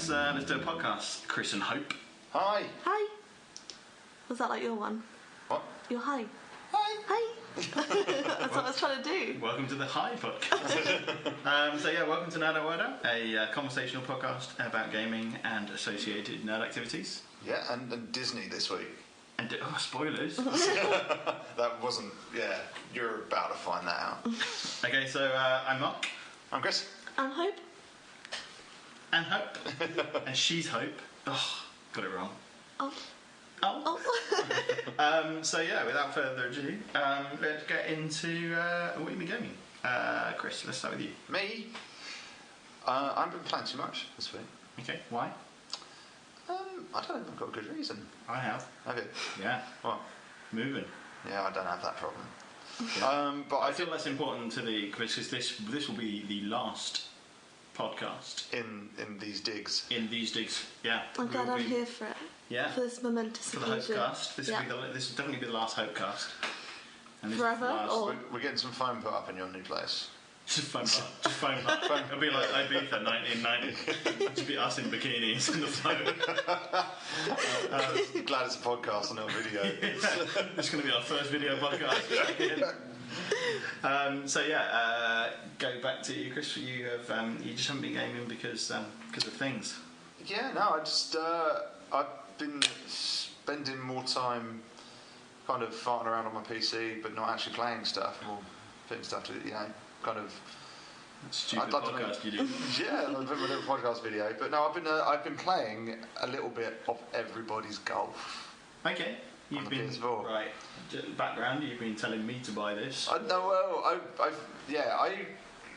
let's do a podcast. Chris and Hope. Hi. Hi. Was that like your one? What? Your hi. Hi. Hi. That's what I was trying to do. Welcome to the Hi podcast. Welcome to NOWO, a conversational podcast about gaming and associated nerd activities. Yeah, and Disney this week. And spoilers. That wasn't. Yeah, you're about to find that out. Okay, so I'm Mark. I'm Chris. And Hope. And Hope. And she's Hope. Oh, got it wrong. Oh. Without further ado, let's get into what you've been gaming. Chris, let's start with you. Me? I haven't been playing too much this week. Okay, why? I don't know if I've got a good reason. I have. Have you? Yeah. What? Moving. Yeah, I don't have that problem. Yeah. But I feel that's important to the because this will be the last podcast in these digs. In these digs, yeah. I'm glad I'm here for it. Yeah. For this momentous occasion. occasion. For the Hopecast. This will definitely be the last Hopecast. And this Forever? Or... We're getting some foam put up in your new place. Just foam up. It'll be like Ibiza 1990. It'll be us in bikinis in the float. Glad it's a podcast and not a video. Yeah, it's going to be our first video podcast. Go back to you, Chris. You just haven't been gaming because of things. Yeah, no, I've been spending more time kind of farting around on my PC, but not actually playing stuff, more putting stuff to kind of stupid podcast you do. Yeah, I've been a little podcast video, but no, I've been playing a little bit of everybody's golf. Okay, you've been PS4. Right. Background, you've been telling me to buy this. I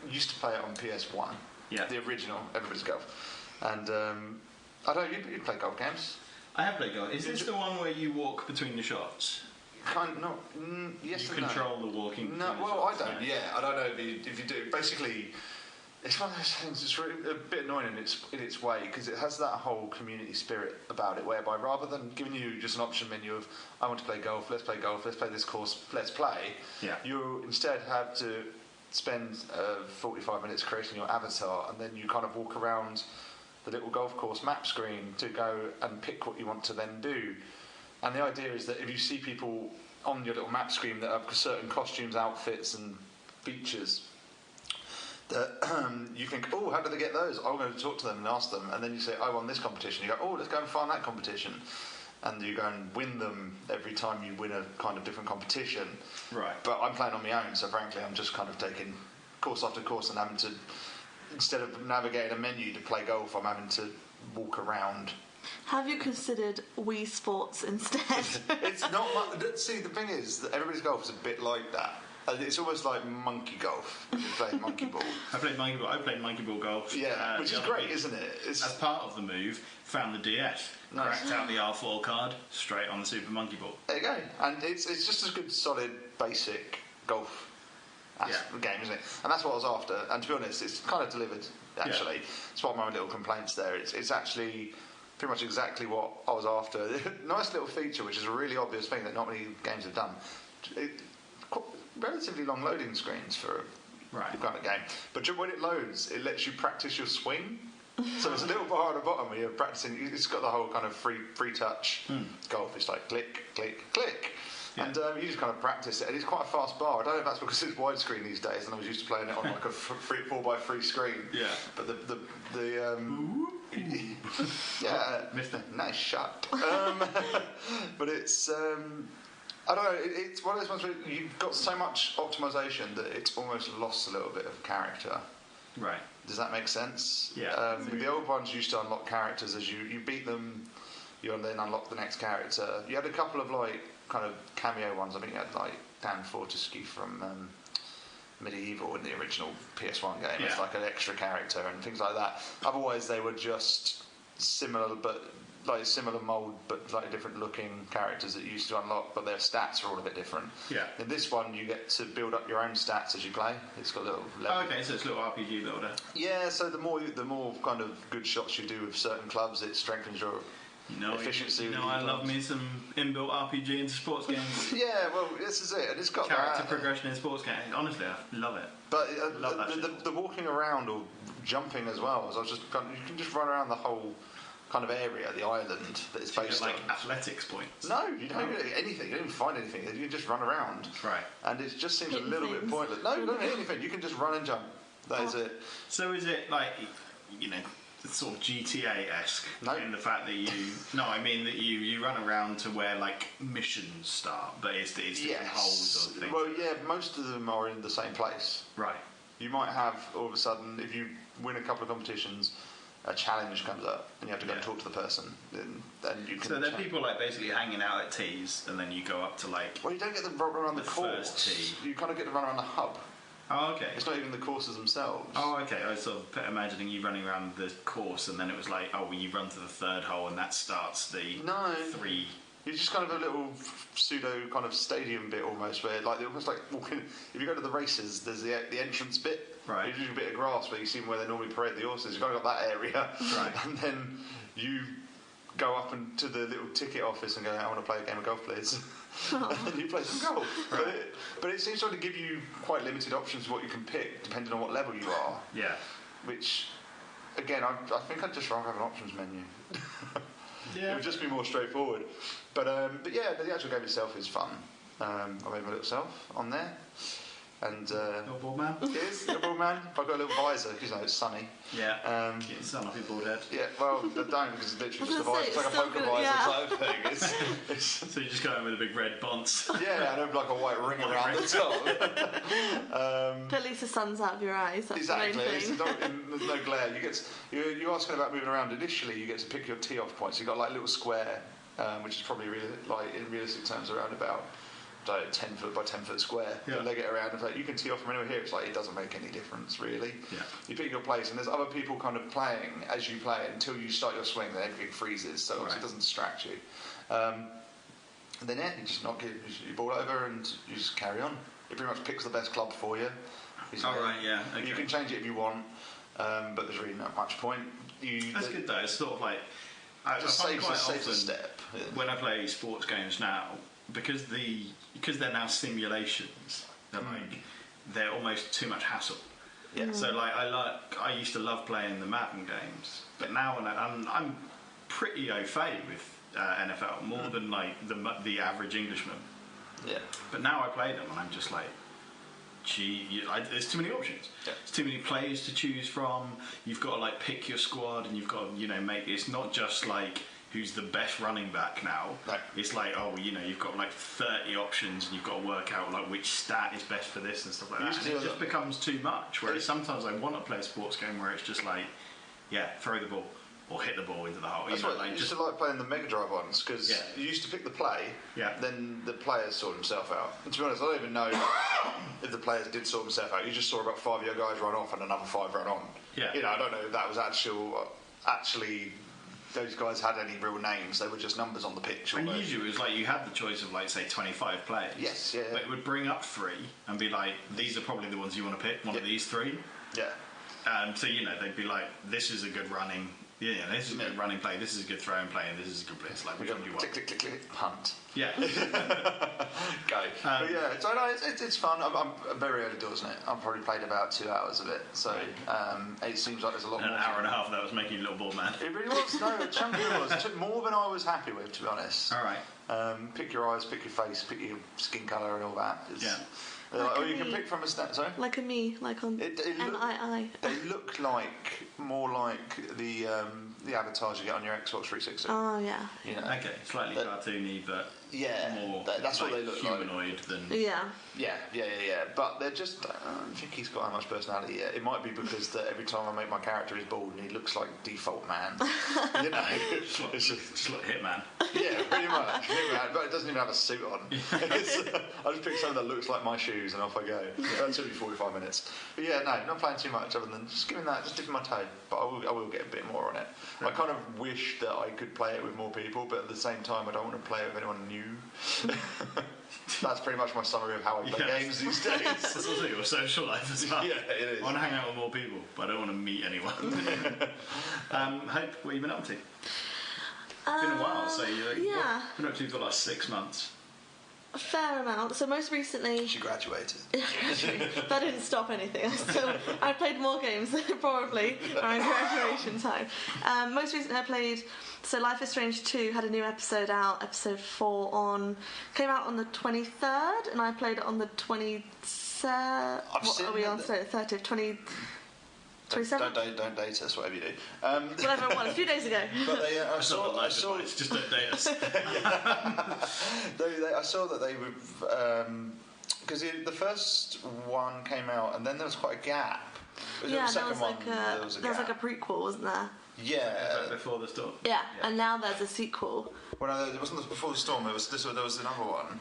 used to play it on PS1. Yeah. The original Everybody's Golf, and I don't. You play golf games? I have played golf. Is this the one where you walk between the shots? Kind of not. Yes, you control the walking. No, well, I don't. Yeah, I don't know if you do. Basically, it's one of those things. It's really a bit annoying in its way because it has that whole community spirit about it, whereby rather than giving you just an option menu of I want to play golf, let's play this course, let's play. Yeah. You instead have to spend 45 minutes creating your avatar, and then you kind of walk around the little golf course map screen to go and pick what you want to then do. And the idea is that if you see people on your little map screen that have certain costumes, outfits and features, that you think, oh, how did they get those? I'm going to talk to them and ask them. And then you say, I won this competition. You go, oh, let's go and find that competition. And you go and win them every time you win a kind of different competition. Right. But I'm playing on my own, so frankly I'm just kind of taking course after course and having to, instead of navigating a menu to play golf, I'm having to walk around. Have you considered Wii Sports instead? It's not much. See, the thing is that Everybody's Golf is a bit like that. It's almost like monkey golf. You play monkey ball. I played monkey ball golf. Yeah, which is great, isn't it? As part of the move, found the DS, cracked out the R4 card, straight on the Super Monkey Ball. There you go. And it's just a good, solid, basic golf game, isn't it? And that's what I was after. And to be honest, it's kind of delivered, actually. Yeah. It's one of my little complaints there. It's actually pretty much exactly what I was after. Nice little feature, which is a really obvious thing that not many games have done. Relatively long loading screens for a kind of game, but when it loads, it lets you practice your swing. So there's a little bar at the bottom where you're practicing. It's got the whole kind of free touch golf. It's like click, click, click. Yeah. And you just kind of practice it, and it's quite a fast bar. I don't know if that's because it's widescreen these days, and I was used to playing it on like a 4x3 screen. Yeah. But the yeah, Mister, nice shot. But it's I don't know. It's one of those ones where you've got so much optimization that it's almost lost a little bit of character. Right. Does that make sense? Yeah. The old ones used to unlock characters as you beat them. You then unlock the next character. You had a couple of like kind of cameo ones. I think you had like Dan Fortescue from Medieval in the original PS1 game. Yeah. It's like an extra character and things like that. Otherwise, they were just similar, but like similar mould, but like different looking characters that you used to unlock, but their stats are all a bit different. Yeah. In this one, you get to build up your own stats as you play. It's got a little level. Oh, okay, so it's a little RPG builder. Yeah, so the more kind of good shots you do with certain clubs, it strengthens your efficiency. I love me some inbuilt RPG into sports games. Yeah, well, this is it, and it's got character progression in sports games. Honestly, I love it. But the walking around or jumping as well. As you can just run around the whole kind of area, the island that it's based on. Like athletics points. No, you don't get anything. You don't even find anything. You can just run around. Right. And it just seems a little bit pointless. No, you don't hit anything. You can just run and jump. That is it. So is it like, sort of GTA-esque in the fact that I mean that you run around to where like missions start, but it's different holes or things. Well, yeah, most of them are in the same place. Right. You might have all of a sudden, if you win a couple of competitions, a challenge comes up and you have to go and talk to the person. Then you can. So there are people like basically hanging out at tees, and then you go up to like. Well, you don't get to run around the course. First tee. You kind of get to run around the hub. Oh, okay. It's not even the courses themselves. Oh, okay. I was sort of imagining you running around the course, and then it was like, you run to the third hole, and that starts the 3. It's just kind of a little pseudo kind of stadium bit almost, where almost like walking. If you go to the races, there's the entrance bit. Right. There's usually a bit of grass where you see where they normally parade the horses. You've kind of got that area. Right. And then you go up into the little ticket office and go, I want to play a game of golf, please. And then you play some golf. Right. But it seems to give you quite limited options of what you can pick, depending on what level you are. Yeah. Which, again, I think I'd just rather have an options menu. Yeah. It would just be more straightforward. But yeah, the actual game itself is fun. I made my little self on there. And little bald man. It is, little bald man. I've got a little visor because it's sunny. Yeah. Get the sun off your bald head. Yeah, well, I don't because it's literally just a visor. It's like a poker visor type thing. It's so you just go in with a big red bonce. Yeah, and have like a white ring around the top. But at least the sun's out of your eyes. That's exactly. the main thing. There's no glare. You're asking about moving around. Initially, you get to pick your tee off points. You've got like a little square, which is probably in realistic terms around about 10 foot by 10 foot square. Yeah. You leg it around. It's like you can tee off from anywhere here. It's like it doesn't make any difference really. Yeah. You pick your place, and there's other people kind of playing as you play it until you start your swing. Then everything freezes, so it doesn't distract you. And then you just knock your ball over and you just carry on. It pretty much picks the best club for you. Yeah. Okay. You can change it if you want, but there's really not much point. That's good though. It's sort of like I find quite often step. Yeah. When I play sports games now, because they're now simulations, they're almost too much hassle. Yeah. So I used to love playing the Madden games, but now I'm pretty au fait with NFL more than like the average Englishman. Yeah. But now I play them and I'm just like, there's too many options. Yeah. There's too many players to choose from. You've got to like pick your squad, and you've got to make. It's not just like who's the best running back now. No. It's like you've got like 30 options, and you've got to work out like which stat is best for this and stuff like that. And it just becomes too much. Whereas sometimes I want to play a sports game where it's just like, throw the ball or hit the ball into the hole. That's I used to like playing the Mega Drive ones because you used to pick the play, then the players sort himself out. And to be honest, I don't even know if the players did sort themselves out. You just saw about 5 of your guys run off and another 5 run on. Yeah. I don't know if that was actually those guys had any real names. They were just numbers on the pitch. And usually it was like you had the choice of like say 25 players. Yes, yeah. But it would bring up 3 and be like, these are probably the ones you want to pick. One of these 3. Yeah. So they'd be like, this is a good running. Yeah, this is a good running play. This is a good throwing play, and this is a good play. It's like which one do you want? Click, click, click, click, hunt. Yeah. Go. But yeah, so no, it's fun. I'm very early doors in it. I've probably played about 2 hours of it, so it seems like there's a lot more. An hour and a half that was making you a little ball man. It really was. No, a chunk of it was. It took more than I was happy with, to be honest. All right. Pick your eyes, pick your face, pick your skin colour, and all that. You can pick from a stat. Sorry. Like a me, like on NII. They look more like the avatars you get on your Xbox 360. Oh yeah. Okay, slightly cartoony, but more that's what they look humanoid than. Yeah. Yeah. But they're just. I don't think he's got that much personality yet. It might be because that every time I make my character, he's bald and he looks like default man. It's just like Hitman. Yeah, pretty much. Hitman, but it doesn't even have a suit on. I just pick something that looks like my shoes and off I go. That took me 45 minutes. But yeah, no, not playing too much other than just dipping my toe. But I will get a bit more on it. I kind of wish that I could play it with more people, but at the same time, I don't want to play it with anyone new. That's pretty much my summary of how I play games these days. That's also your social life as well. Yeah, it is. I want to hang out with more people, but I don't want to meet anyone. Hope, what have you been up to? It's been a while, so yeah. Been up to for like 6 months. A fair amount. So most recently... She graduated. That didn't stop anything. I played more games, probably, around graduation time. Most recently I played... So Life is Strange 2 had a new episode out, episode 4 came out on the 23rd, and I played it on the 23rd. What are we on today? 30th, 27th? Don't date us, whatever you do. Whatever it was, a few days ago. But I saw just don't date us. I saw that they were because the first one came out and then there was quite a gap. There was like a prequel, wasn't there? Yeah. Before the storm. Yeah, and now there's a sequel. Well, no, it wasn't before the storm. There was another one,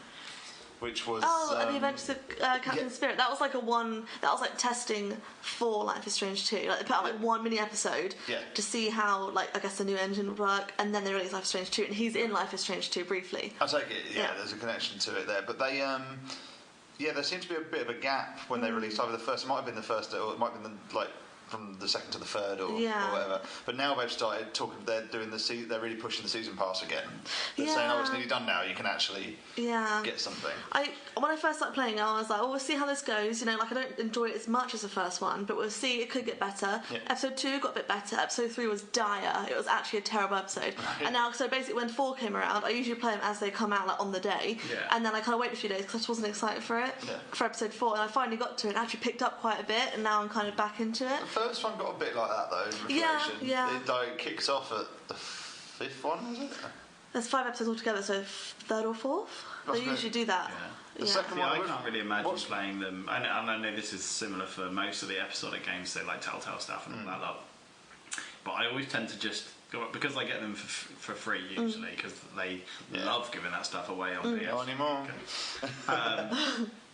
which was The Adventures of Captain Spirit. That was like that was like testing for Life is Strange 2. Like they put out like one mini episode to see how I guess the new engine would work, and then they released Life is Strange 2, and he's in Life is Strange 2 briefly. I take it. Yeah, there's a connection to it there, but they there seemed to be a bit of a gap when they released either the first. It might have been the first, or it might have been from the second to the third or whatever. But now they've started talking. They're doing they're really pushing the season pass again. They're saying, it's nearly done now. You can actually get something. When I first started playing, I was like, we'll see how this goes. I don't enjoy it as much as the first one, but we'll see. It could get better. Yeah. Episode 2 got a bit better. Episode 3 was dire. It was actually a terrible episode. Right. And now, so basically, when 4 came around, I usually play them as they come out, on the day. Yeah. And then I kind of wait a few days because I just wasn't excited for it for episode 4. And I finally got to it and actually picked up quite a bit, and now I'm kind of back into it. The first one got a bit like that though. In reflection. Yeah. It kicks off at the 5th one, is it? There's 5 episodes altogether, so 3rd or 4th. They usually do that. The second one, I can't really imagine playing them. And I know this is similar for most of the episodic games, so like Telltale stuff and all that lot. But I always tend to just go up because I get them for free usually because they love giving that stuff away on PS. Not anymore.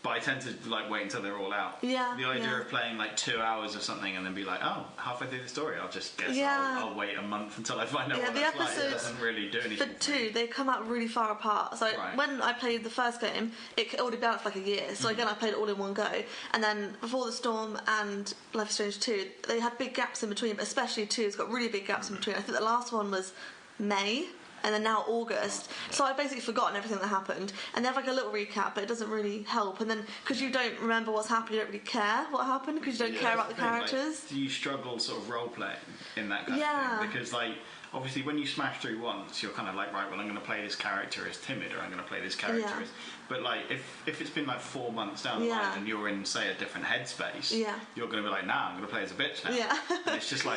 But I tend to wait until they're all out. Yeah. The idea of playing 2 hours of something and then be like, halfway through the story, I'll just guess I'll wait a month until I find out what it's like. It doesn't really do anything. For 2, they come out really far apart. So when I played the first game, it already been out for a year. So again, I played it all in one go. And then Before the Storm and Life is Strange 2, they had big gaps in between, but especially 2 has got really big gaps in between. I think the last one was May. And then now August. So I've basically forgotten everything that happened. And they have a little recap, but it doesn't really help. And then, because you don't remember what's happened, you don't really care what happened, because you don't care about the characters. Do you struggle sort of role-playing in that kind of thing? Because, obviously when you smash through once, you're kind of right, well, I'm going to play this character as timid, or I'm going to play this character as... But, if it's been 4 months down the line and you're in, say, a different headspace, you're going to be I'm going to play as a bitch now. Yeah. And it's just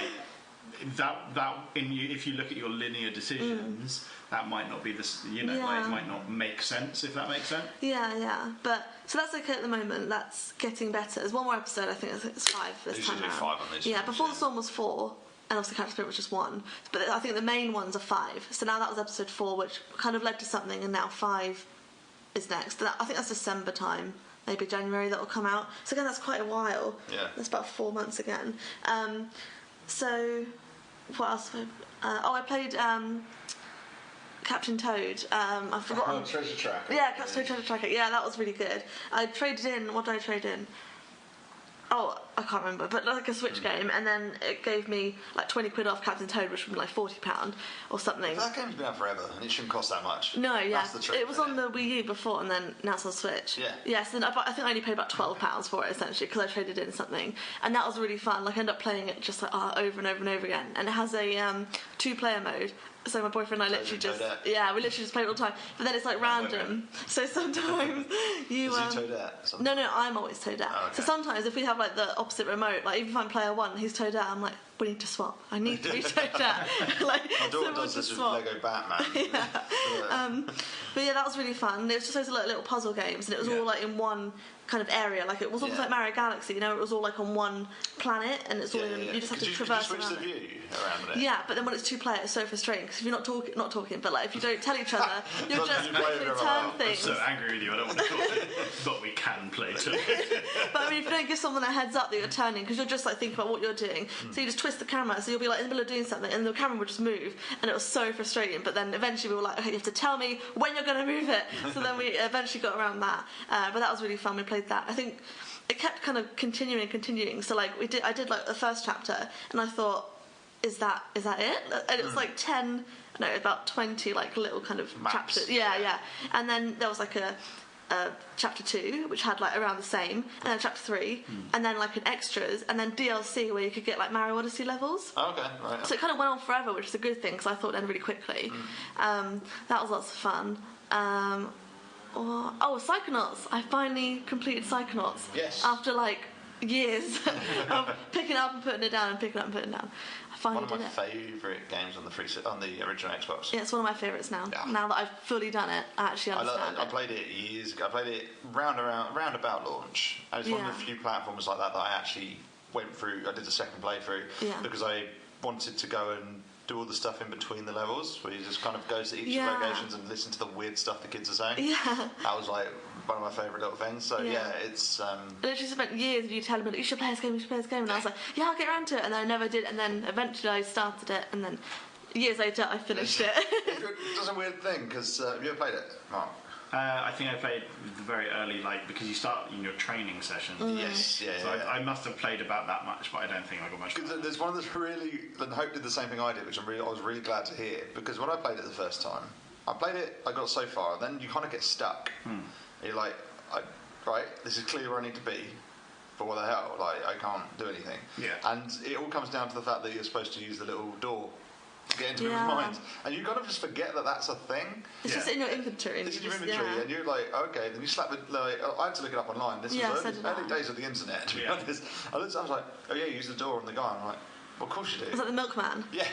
if you look at your linear decisions, that might not be it might not make sense, if that makes sense. Yeah. But so that's okay at the moment. That's getting better. There's one more episode. I think it's 5 this time around. 5 on this. Yeah, Before the Storm was 4, and obviously Captain Spirit was just 1. But I think the main ones are 5. So now that was episode 4, which kind of led to something, and now 5 is next. I think that's December time. Maybe January that will come out. So again, that's quite a while. Yeah. That's about 4 months again. So, what else? I played Captain Toad. I've forgotten. Treasure Tracker. Yeah, Captain Toad Treasure Tracker. Yeah, that was really good. I traded in. What did I trade in? Oh, I can't remember, but a Switch game, and then it gave me 20 quid off Captain Toad, which would be £40 or something. That game's been out forever, and it shouldn't cost that much. No, yeah. That's the trick, it was on the Wii U before, and then now it's on Switch. Yeah. Yes, and I think I only paid about £12 for it, essentially, because I traded in something. And that was really fun. I ended up playing it just over and over and over again. And it has a 2-player mode. So my boyfriend and I literally we literally just play it all the time. But then it's random. So sometimes you... Is he Toadette? No, I'm always Toadette. Oh, okay. So sometimes if we have the opposite remote, even if I'm player 1, he's Toadette, I'm like, we need to swap. I need to be Toadette. My daughter does this with Lego Batman. But yeah, that was really fun. It was just those little puzzle games, and it was all in one kind of area. It was almost like Mario Galaxy, it was all on one planet, and it's all in. You just have to traverse around. Could you switch the view around it? Yeah, but then when it's 2 player, it's so frustrating because if you're not talking, but if you don't tell each other, you'll just quickly turn things. I'm so angry with you. I don't want to talk, but we can play too. But if you don't give someone a heads up that you're turning, because you'll just think about what you're doing, so you just twist the camera, so you'll be in the middle of doing something, and the camera will just move, and it was so frustrating. But then eventually we were okay, you have to tell me when you're going to move it. So then we eventually got around that. But that was really fun. We played that. I think it kept kind of continuing. So I did the first chapter, and I thought, is that it? And it was 10 no, about 20 like little kind of Maps. chapters. Yeah. And then there was like a chapter 2, which had like around the same, and then chapter 3, and then like an extras, and then DLC where you could get like Mario Odyssey levels. Oh, okay, right. So it kind of went on forever, which is a good thing because I thought it ended really quickly. That was lots of fun. Psychonauts. I finally completed Psychonauts. Yes. After like years of picking it up and putting it down and picking it up and putting it down. I finally One of did my it. favourite games on the original Xbox. Yeah, it's one of my favourites now. Yeah. Now that I've fully done it, I actually understand I played it years ago. I played it round about launch. And it's one of the few platforms like that I actually went through. I did the second playthrough because I wanted to go and do all the stuff in between the levels, where you just kind of go to each of the locations and listen to the weird stuff the kids are saying. Yeah. That was like one of my favourite little things. So it's. I literally spent years of you telling me, you should play this game, and I was like, yeah, I'll get around to it, and then I never did, and then eventually I started it, and then years later I finished it. It does a weird thing, because have you ever played it, Mark? I think I played very early, like because you start in your training session. Yes, yeah. So I must have played about that much, but I don't think I got much. There's one that's really, and Hope did the same thing I did, which I was really glad to hear. Because when I played it the first time, I got so far, and then you kind of get stuck. You're like, right, this is clearly where I need to be. But what the hell? Like, I can't do anything. Yeah. And it all comes down to the fact that you're supposed to use the little door to get into people's minds, and you kind of just forget that that's a thing. It's just in your inventory. It's in your inventory, and you're like, okay. Then you slap it. Like, I had to look it up online. This was early days of the internet. To be honest, I was like, oh yeah, use the door on the guy. I'm like, well, of course you do. Was that the milkman? Yeah.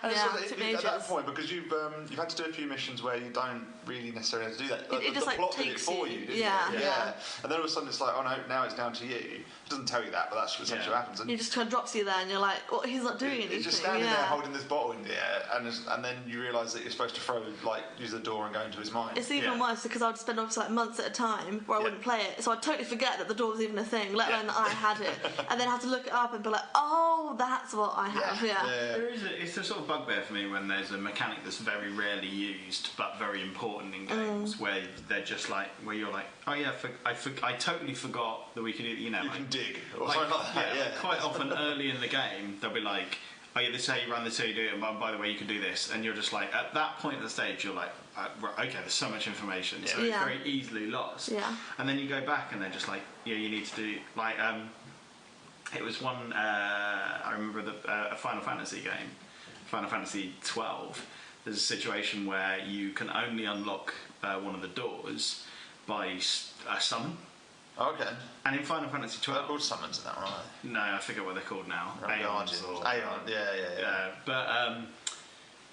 And at that point, because you've had to do a few missions where you don't really necessarily have to do that. It just the like plot takes did it for you. Didn't yeah. it? And then all of a sudden it's like, oh no, now it's down to you. It doesn't tell you that, but that's essentially what happens. And he just kind of drops you there, and you're like, well, he's not doing anything. He's just standing there holding this bottle in the air, and then you realise that you're supposed to use the door and go into his mind. It's even worse because I would spend obviously like months at a time where I wouldn't play it, so I'd totally forget that the door was even a thing, let alone that I had it, and then have to look it up and be like, oh, that's what I have. It's a sort of bugbear for me when there's a mechanic that's very rarely used but very important in games where they're just like, where you're like, oh yeah, I totally forgot that we could, you can dig or something like that. Quite often early in the game they'll be like, oh yeah, this is how you run, this is how you do it, and by the way you can do this, and you're just like, at that point of the stage you're like, okay, there's so much information, so it's very easily lost. And then you go back and they're just like, yeah, you need to do like it was one I remember a Final Fantasy game, Final Fantasy 12. There's a situation where you can only unlock one of the doors by a summon. Okay. And in Final Fantasy 12... They're called summons, is that right? No, I forget what they're called now. Aeons.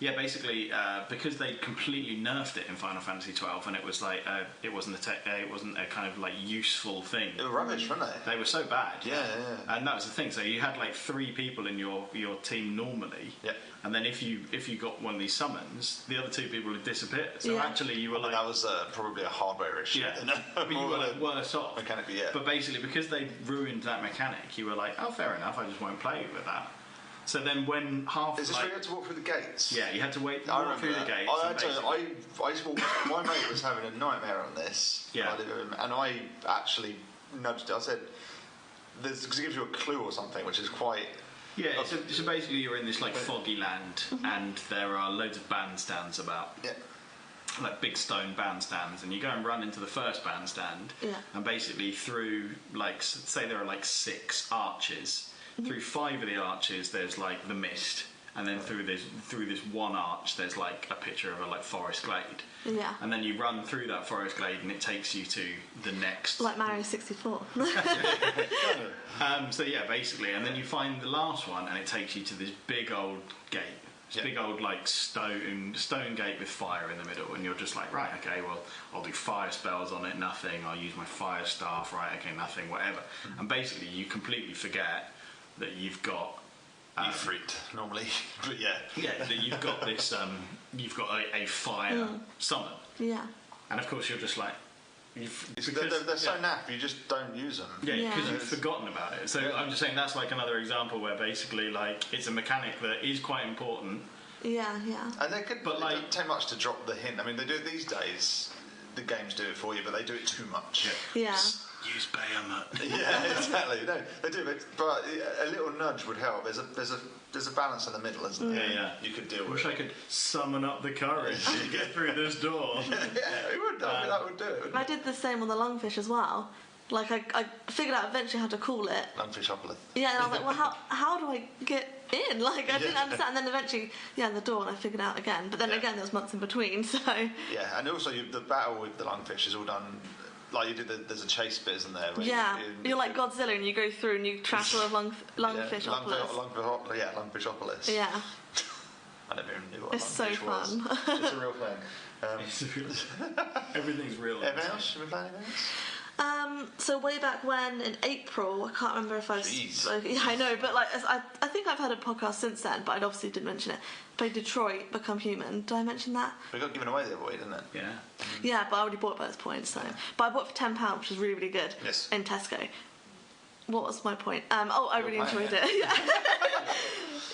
Yeah, basically, because they completely nerfed it in Final Fantasy 12, and it was like it wasn't a kind of like useful thing. They were rubbish, weren't they? They were so bad. Yeah. And that was the thing. So you had like 3 people in your team normally. Yeah. And then if you got one of these summons, the other 2 people would disappear. So actually, you were like that was probably a hardware issue. Yeah. But you were like worse off. Mechanically, yeah. But basically, because they ruined that mechanic, you were like, oh, fair enough. I just won't play with that. So then when half... Is this where you had to walk through the gates? Yeah, you had to walk through the gates. My mate was having a nightmare on this. Yeah. And I actually nudged it. I said, because it gives you a clue or something, which is quite... Yeah, so basically you're in this like foggy land, and there are loads of bandstands about. Yeah. Like big stone bandstands, and you go and run into the first bandstand, and basically through, like, say there are like 6 arches. Through 5 of the arches there's like the mist, and then through this one arch there's like a picture of a like forest glade. Yeah. And then you run through that forest glade and it takes you to the next, like Mario 64. So yeah, basically, and then you find the last one and it takes you to this big old gate. Big old like stone gate with fire in the middle, and you're just like, right, okay, well, I'll do fire spells on it, nothing. I'll use my fire staff, right, okay, nothing, whatever. And basically you completely forget that you've got Ifrit normally, but that you've got this you've got a fire summon, and of course you're just like, they're so naff, you just don't use them. Because you've forgotten about it. So I'm just saying that's like another example where basically like it's a mechanic that is quite important. And they could, but like, it doesn't take much to drop the hint. I mean, they do it these days. The games do it for you, but they do it too much. use Bahamut. Yeah, exactly. No, they do, but a little nudge would help. There's a balance in the middle, isn't there? Yeah. You could deal with. Wish I could summon up the courage to get through this door. Yeah, it would. That would do it. I did the same on the lungfish as well. Like I figured out eventually how to call it. Lungfishopolis. Yeah, and I was like, well, how do I get in? Like I didn't understand. And then eventually, the door, and I figured it out again. But then again, there was months in between. So yeah, and also the battle with the lungfish is all done. Like you did, there's a chase bit, isn't there? You're like Godzilla, and you go through and you trash all of Lungfishopolis. Lungfishopolis. Yeah. I never even knew what it's so fun. It's a real thing. Everything's real. Anything else? Should we play anything else? So way back when in April, I can't remember if I spoke. Yeah, I know, but like I think I've had a podcast since then, but I obviously didn't mention it. Played Detroit Become Human. Did I mention that? We got given away the other way, didn't it? Yeah. Yeah, but I already bought it by this point. So, but I bought it for £10, which was really, really good. Yes. In Tesco. What was my point? I really enjoyed it. Yeah.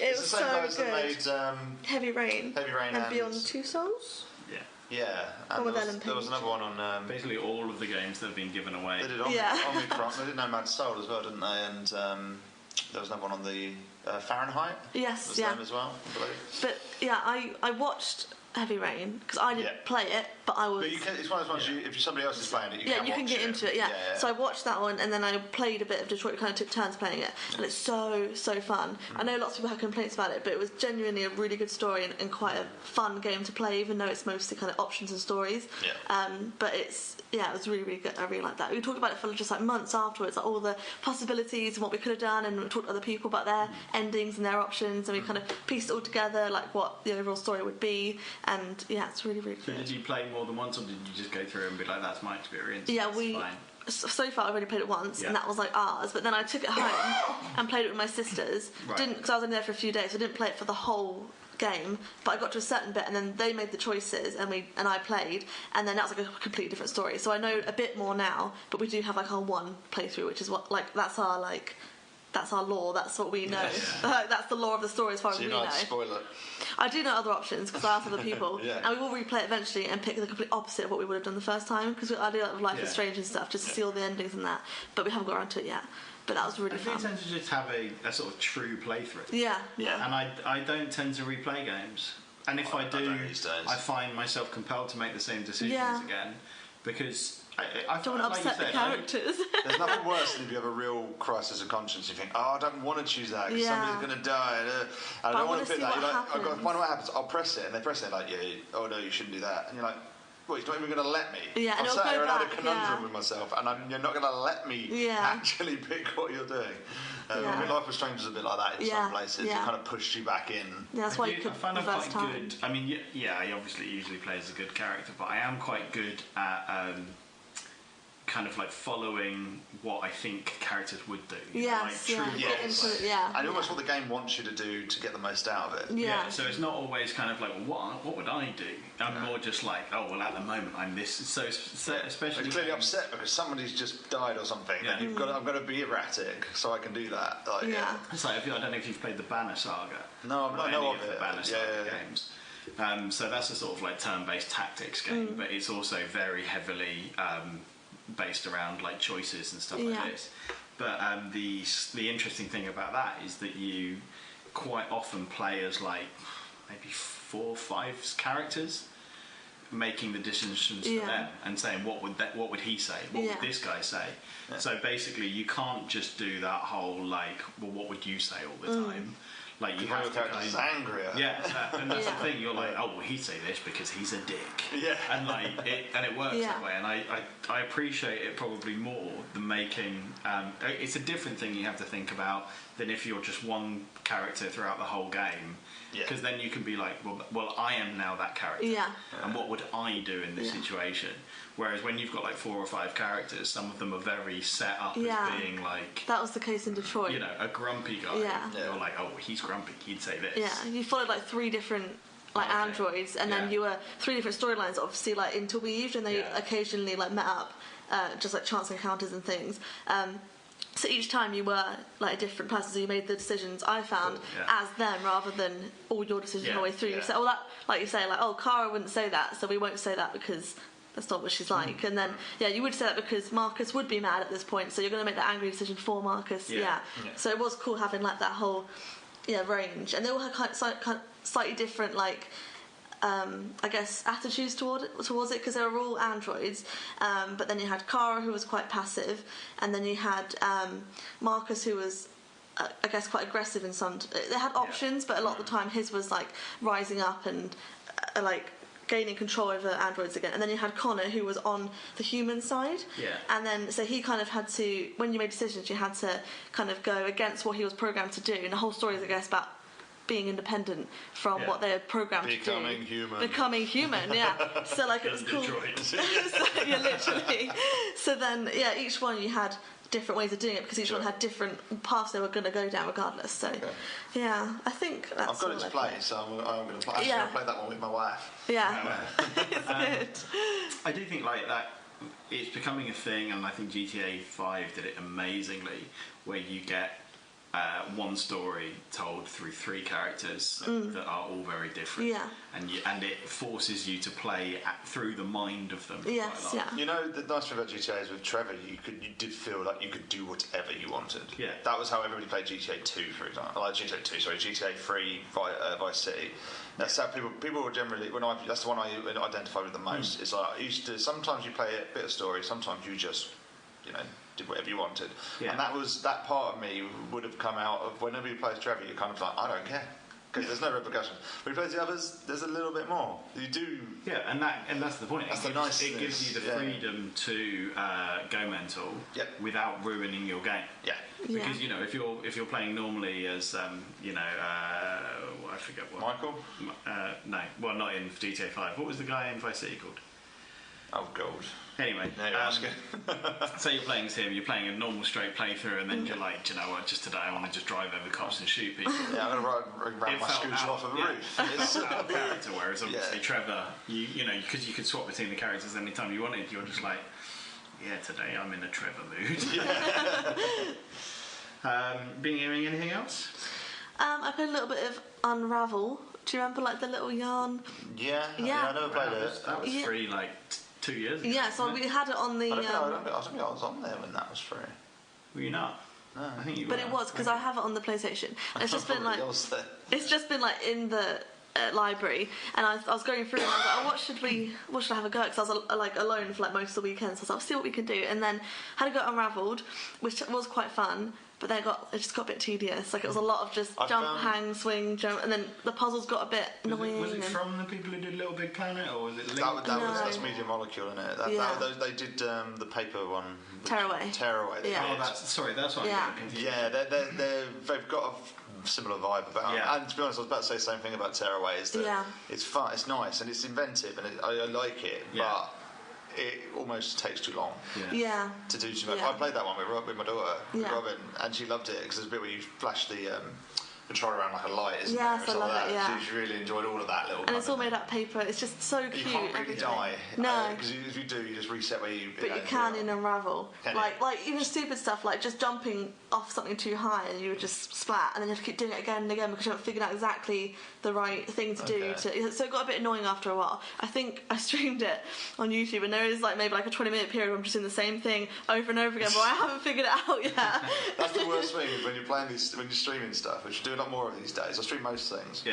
It was so good. It's the same guys that made Heavy Rain and Beyond Two Souls. Yeah. Yeah, and there was another one on... basically all of the games that have been given away. They did Omicron, they did Nomad Soul as well, didn't they? And there was another one on the Fahrenheit. Yes, them as well, I believe. But yeah, I watched Heavy Rain because I didn't play it, but I was. But it's one of those ones. If somebody else is playing it, you can get into it. Yeah. So I watched that one, and then I played a bit of Detroit. Kind of took turns playing it, and it's so fun. I know lots of people have complaints about it, but it was genuinely a really good story and quite a fun game to play, even though it's mostly kind of options and stories. Yeah. But it was really, really good. I really liked that. We talked about it for just like months afterwards, like all the possibilities and what we could have done, and we talked to other people about their endings and their options, and we kind of pieced it all together, like what the overall story would be. And it's really, really good. So did you play more than once, or did you just go through and be like, that's my experience? Yeah, so far I've only played it once, and that was like ours. But then I took it home and played it with my sisters. Didn't, because I was only there for a few days, so I didn't play it for the whole game. But I got to a certain bit, and then they made the choices, and I played, and then that was like a completely different story. So I know a bit more now, but we do have like our one playthrough, which is what that's our lore. That's what we know. That's the lore of the story as far as we know. So you know how to spoil it. I do know other options because I asked other people, and we will replay it eventually and pick the complete opposite of what we would have done the first time, because I do like Life is Strange and stuff just to see all the endings and that. But we haven't got around to it yet. But that was really fun. I tend to just have a sort of true playthrough. Yeah. And I don't tend to replay games. And if I do, I find myself compelled to make the same decisions again, because I don't want to upset the characters. There's nothing worse than if you have a real crisis of conscience. You think, I don't want to choose that because somebody's going to die. I don't want to pick that. You're like, I've got to find out what happens. I'll press it, and they press it like, oh no, you shouldn't do that. And you're like, well, he's not even going to let me. Yeah, I've sat here and had a conundrum with myself, and you're not going to let me actually pick what you're doing. Life was Strange is a bit like that in some places. It kind of pushed you back in. Yeah, that's why you could find I'm quite good. I mean, I obviously usually play as a good character, but I am quite good at kind of like following what I think characters would do. Yes, And almost what the game wants you to do to get the most out of it. Yeah, so it's not always kind of like, well, what would I do? I'm more just like, oh, well, at the moment I'm this. So especially... You're clearly upset because somebody's just died or something, and I've got to be erratic so I can do that. It's like, I don't know if you've played the Banner Saga. No, I know of the Banner Saga games. So that's a sort of like turn-based tactics game, but it's also very heavily... based around like choices and stuff like this. But the interesting thing about that is that you quite often play as like maybe 4 or 5 characters, making the decisions for them and saying what would he say, what would this guy say. So basically you can't just do that whole like, well, what would you say all the time. Like you have to character's angrier. And that's the thing. You're like, oh, well, he'd say this because he's a dick. And like, it works that way. And I appreciate it probably more than making. It's a different thing you have to think about than if you're just one character throughout the whole game. Because then you can be like, well, I am now that character. And what would I do in this situation? Whereas when you've got like 4 or 5 characters, some of them are very set up as being like... That was the case in Detroit. You know, a grumpy guy. You're like, oh, he's grumpy, he'd say this. Yeah, you followed like 3 different androids, and then you were 3 different storylines obviously like interweaved, and they occasionally like met up, just like chance encounters and things. So each time you were like a different person, so you made the decisions I found as them rather than all your decisions all the way through. So, that, like you say, like, oh, Kara wouldn't say that, so we won't say that because that's not what she's like. And then, you would say that because Marcus would be mad at this point, so you're going to make that angry decision for Marcus. Yeah. So it was cool having like that whole range, and they all had kind of slightly different like I guess attitudes towards it because they were all androids, but then you had Kara, who was quite passive, and then you had Marcus, who was I guess quite aggressive in some. They had options, but a lot of the time his was like rising up and like gaining control over androids again. And then you had Connor, who was on the human side, and then so he kind of had to, when you made decisions, you had to kind of go against what he was programmed to do, and the whole story is I guess about being independent from what they're programmed to do. Becoming human, so like it was cool. So, literally. So then, each one you had different ways of doing it because each one had different paths they were going to go down regardless. So, I think that's. I've got it to play, so I'm going to play. I'm going to play that one with my wife. Yeah, it's good. I do think like that. It's becoming a thing, and I think GTA 5 did it amazingly, where you get one story told through 3 characters that are all very different, and it forces you to play through the mind of them. Yes, You know, the nice thing about GTA is with Trevor, you did feel like you could do whatever you wanted. Yeah, that was how everybody played GTA 2, for example. Like GTA 3, Vice City. That's how people were generally that's the one I identified with the most. It's like I used to. Sometimes you play a bit of story, sometimes you just did whatever you wanted, and that part of me would have come out of whenever you play as Trevor, you're kind of like, I don't care because there's no repercussions. When you play the others, there's a little bit more. You do, and that's the point. It gives you the freedom to go mental without ruining your game. Because if you're playing normally as I forget what Michael. No, well, not in GTA 5. What was the guy in Vice City called? Oh, God. Anyway, so you're playing as him, you're playing a normal straight playthrough, and then you're like, do you know what, just today I want to just drive over cops and shoot people. I'm going to run my scooter off of a roof. It's out of character, whereas obviously Trevor, you know, because you could swap between the characters anytime you wanted, you're just like, today I'm in a Trevor mood. Been hearing anything else? I played a little bit of Unravel. Do you remember like the little yarn? Yeah, I never played it. That was free like 2 years ago. Yeah, so we had it on the. I don't think I was on there when that was free. Were you not? No, I think you were. But it was because I have it on the PlayStation. And it's just been like it's just been like in the library, and I was going through and I was like, what should I have a go at? Because I was like alone for like most of the weekends. So I was like, I'll see what we can do, and then had a go at Unravelled, which was quite fun. But then it just got a bit tedious. Like it was a lot of just jump, hang, swing, jump, and then the puzzles got a bit annoying. Was it from the people who did Little Big Planet, or was it linked? That's Media Molecule, isn't it? They did the paper one. Tearaway. Yeah. That's what I'm getting. Yeah, they've got a similar vibe about it. And to be honest, I was about to say the same thing about Tearaway. Is that it's fun, it's nice, and it's inventive, and I like it, but it almost takes too long to do too much. I played that one with my daughter, Robin, and she loved it because there's a bit where you flash the controller around like a light, isn't there? I love it, She really enjoyed all of that little. And it's all made out of paper. It's just so cute. You can't really die. No. Because if you do, you just reset where you... But you can in Unravel. Like even stupid stuff like just jumping off something too high and you would just splat, and then you have to keep doing it again and again because you haven't figured out exactly the right thing to do. So it got a bit annoying after a while. I think I streamed it on YouTube, and there is like maybe like a 20-minute period where I'm just doing the same thing over and over again, but I haven't figured it out yet. That's the worst thing is when you're playing when you're streaming stuff, which you do a lot more of these days. I stream most things.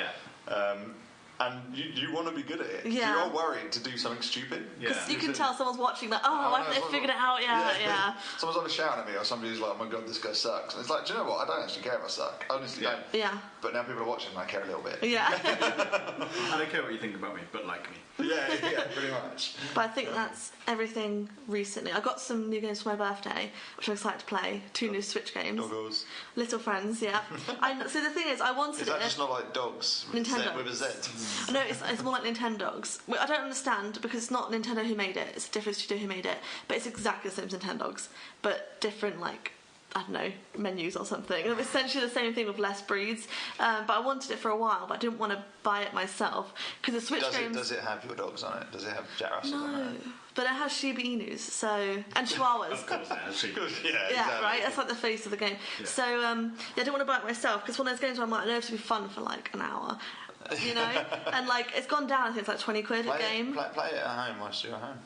And you want to be good at it. You are worried to do something stupid. Because you can tell someone's watching like, why haven't they figured it out yet? Someone's either shouting at me or somebody's like, oh my god, this guy sucks. And it's like, do you know what? I don't actually care if I suck. I honestly don't. Yeah. But now people are watching and I care a little bit. Yeah. I don't care what you think about me, but like me. Yeah, pretty much. But I think that's everything recently. I got some new games for my birthday, which I'm excited to play. 2 new Switch games. Doggos. Little Friends, so the thing is, I wanted it. Is that just not like dogs? Nintendo. With a Z? No, it's more like Nintendogs. I don't understand because it's not Nintendo who made it. It's a different studio who made it. But it's exactly the same as Nintendogs, but different like, I don't know, menus or something. It's essentially the same thing with less breeds. But I wanted it for a while, but I didn't want to buy it myself because the Switch games. Does it have your dogs on it? Does it have Jack Russell on it? But it has Shiba Inus, and Chihuahuas. Of course it has Shiba Inus. Exactly. Right? That's like the face of the game. Yeah. So, I didn't want to buy it myself because one of those games where I might know to be fun for like an hour. You know? And like, it's gone down, I think it's like 20 quid a game. Play it at home whilst you're at home.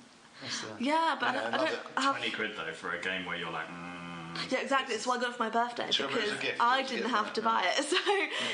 Yeah, but I don't have 20 quid though for a game where you're like. Yeah, exactly. It's why I got it for my birthday because I didn't have to buy it, so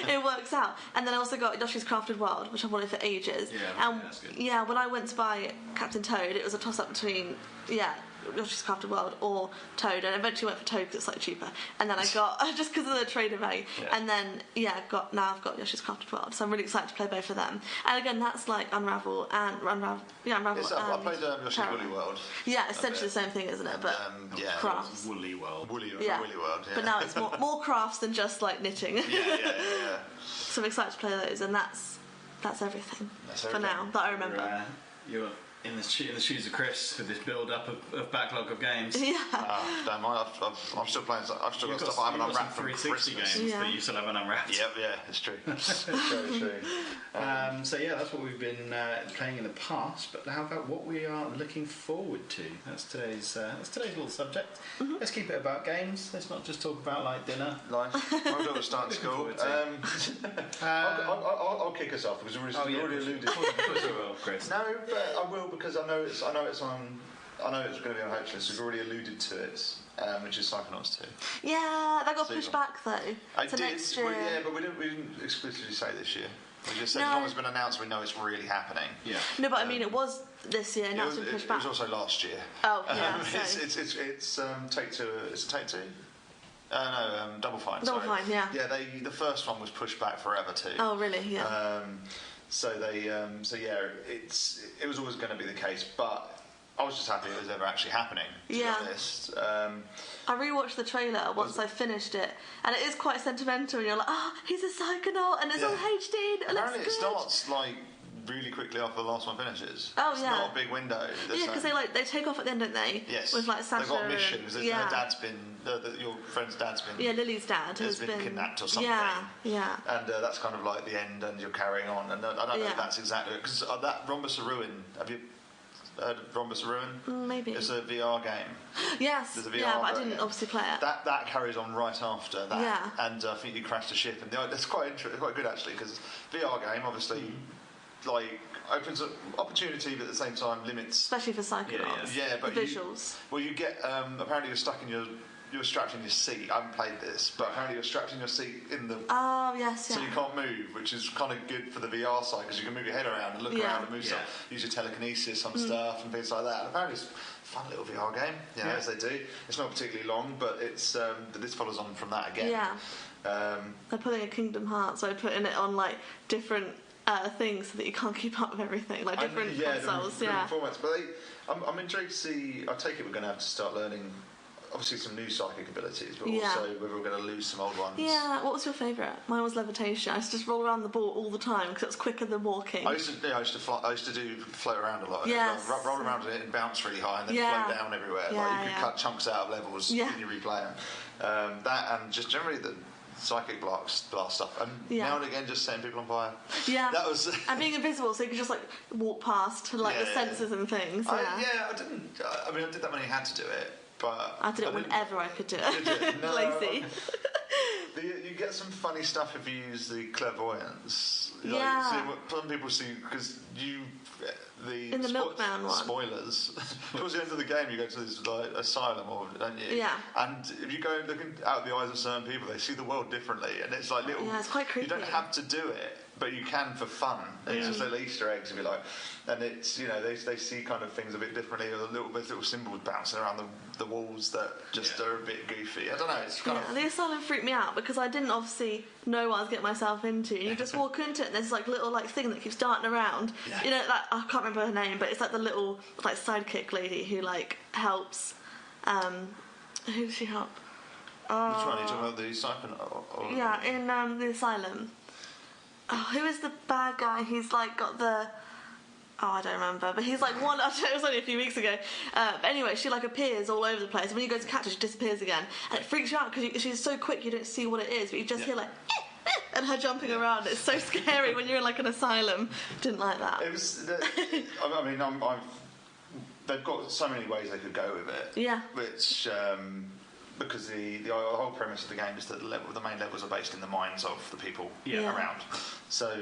it works out. And then I also got Yoshi's Crafted World, which I've wanted for ages. Yeah, that's good. Yeah, when I went to buy Captain Toad, it was a toss-up between Yoshi's Crafted World or Toad, and eventually went for Toad because it's slightly cheaper. And then I got just because of the trader value. Yeah. And then I've got Yoshi's Crafted World, so I'm really excited to play both of them. And again, that's like Unravel and Unravel. I played Yoshi's Woolly World. Yeah, essentially the same thing, isn't it? But crafts. Woolly World. Woolly World. But now it's more crafts than just like knitting. Yeah. So I'm excited to play those, and that's everything for now that I remember. You're in the shoes of Chris with this build-up of backlog of games. Yeah. Don't mind. I'm still playing. I've still got stuff I haven't unwrapped from 360 games that you still haven't unwrapped. Yeah, it's true. It's very true. So that's what we've been playing in the past. But how about what we are looking forward to? That's today's little subject. Mm-hmm. Let's keep it about games. Let's not just talk about like dinner. Life. My daughter's starting school. I'll kick us off because we've already alluded. Chris. No, but I will because I know it's going to be on Hope List. We've already alluded to it, which is Psychonauts 2. Yeah, that got pushed back though. Next year. Well, yeah, but we didn't explicitly say this year. We just said as long as it's been announced, we know it's really happening. Yeah. No, but I mean, it was this year, now it's been pushed back. It was also last year. Oh, yeah. It's Take Two. Is it Take Two? No, Double Fine. Double Fine, yeah. Yeah, the first one was pushed back forever too. Oh, really? Yeah. It was always going to be the case, but I was just happy it was ever actually happening, to be honest. I rewatched the trailer once I finished it, and it is quite sentimental, and you're like, he's a Psychonaut, and it's all HD, and it looks good. It starts, like, really quickly after the last one finishes. Oh, it's not a big window. Yeah, because they take off at the end, don't they? Yes. With, like, Sasha. They've got missions. Her dad's been... your friend's dad's been... Yeah, Lily's dad has been kidnapped or something. Yeah. And that's kind of like the end, and you're carrying on. And I don't know if that's exactly... Because that Rhombus of Ruin... Have you heard of Rhombus of Ruin? Maybe. It's a VR game. Yes. There's a VR but I didn't obviously play it. That carries on right after that. Yeah. And I think you crashed a ship. And that's quite interesting, quite good, actually, because VR game, obviously... like opens up opportunity but at the same time limits, especially for Psychonauts. Yeah, but the visuals. You get apparently you're stuck in you're strapped in your seat. I haven't played this, but apparently you're strapped in your seat in the so you can't move, which is kind of good for the VR side because you can move your head around and look around and move stuff, use your telekinesis on stuff and things like that. And apparently it's a fun little VR game, as they do. It's not particularly long, but it's this follows on from that again. They're putting a Kingdom Hearts, so they're putting it on like different things so that you can't keep up with everything, like different consoles. Different formats. But I'm intrigued to see. I take it we're going to have to start learning, obviously, some new psychic abilities, but also whether we're going to lose some old ones. Yeah. What was your favourite? Mine was levitation. I used to just roll around the ball all the time because it was quicker than walking. I used to float around a lot. Yes. Roll around it and bounce really high, and then float down everywhere. You could cut chunks out of levels when you replay them. That and just generally the psychic blast stuff, and now and again just setting people on fire. Yeah, that was and being invisible, so you could just like walk past the sensors and things. I didn't. I mean, I did that when you had to do it, but I did it whenever I could do it. No, lazy. You get some funny stuff if you use the clairvoyance. Some people see because in the Milkman one. Spoilers. Towards the end of the game, you go to this asylum, don't you? Yeah. And if you go looking out of the eyes of certain people, they see the world differently, and it's like little. Yeah, it's quite creepy. You don't have to do it, but you can for fun. It's just little Easter eggs, if you like. And it's they see kind of things a bit differently, or little symbols bouncing around the walls that just are a bit goofy. I don't know. It's kind of the asylum freaked me out because I didn't obviously know what I was getting myself into. You just walk into it, and there's like little thing that keeps darting around. Yeah. You know, I can't remember her name, but it's like the little sidekick lady who helps. Who does she help? Which one are you talking about? The Psychonaut? Yeah, in the asylum. Oh, who is the bad guy? He's got the. Oh, I don't remember, but he's one. It was only a few weeks ago. But anyway, she appears all over the place. And when you go to catch her, she disappears again, and it freaks you out because she's so quick you don't see what it is, but you just hear and her jumping around. It's so scary when you're in an asylum. Didn't like that. It was. I mean, they've got so many ways they could go with it. Yeah. Which. Because the whole premise of the game is that the main levels are based in the minds of the people around. So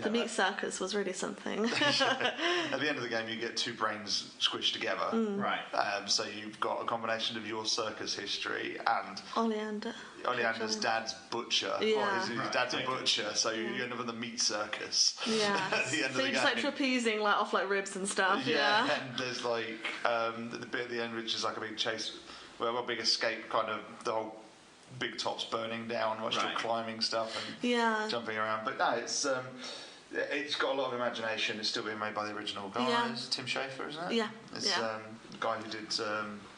The meat circus was really something. At the end of the game, you get two brains squished together. Right. So you've got a combination of your circus history and Oleander's dad's butcher. Yeah. His dad's a butcher, so you end up in the meat circus. Yeah. At the end so of the you're just game. like trapezing like off like ribs and stuff. Yeah. And there's like the bit at the end which is like a big chase, well, a big escape, kind of the whole big top's burning down whilst you're climbing stuff and jumping around. But no, it's got a lot of imagination. It's still being made by the original guys. Yeah. Tim Schafer, isn't it? Yeah. It's the guy who did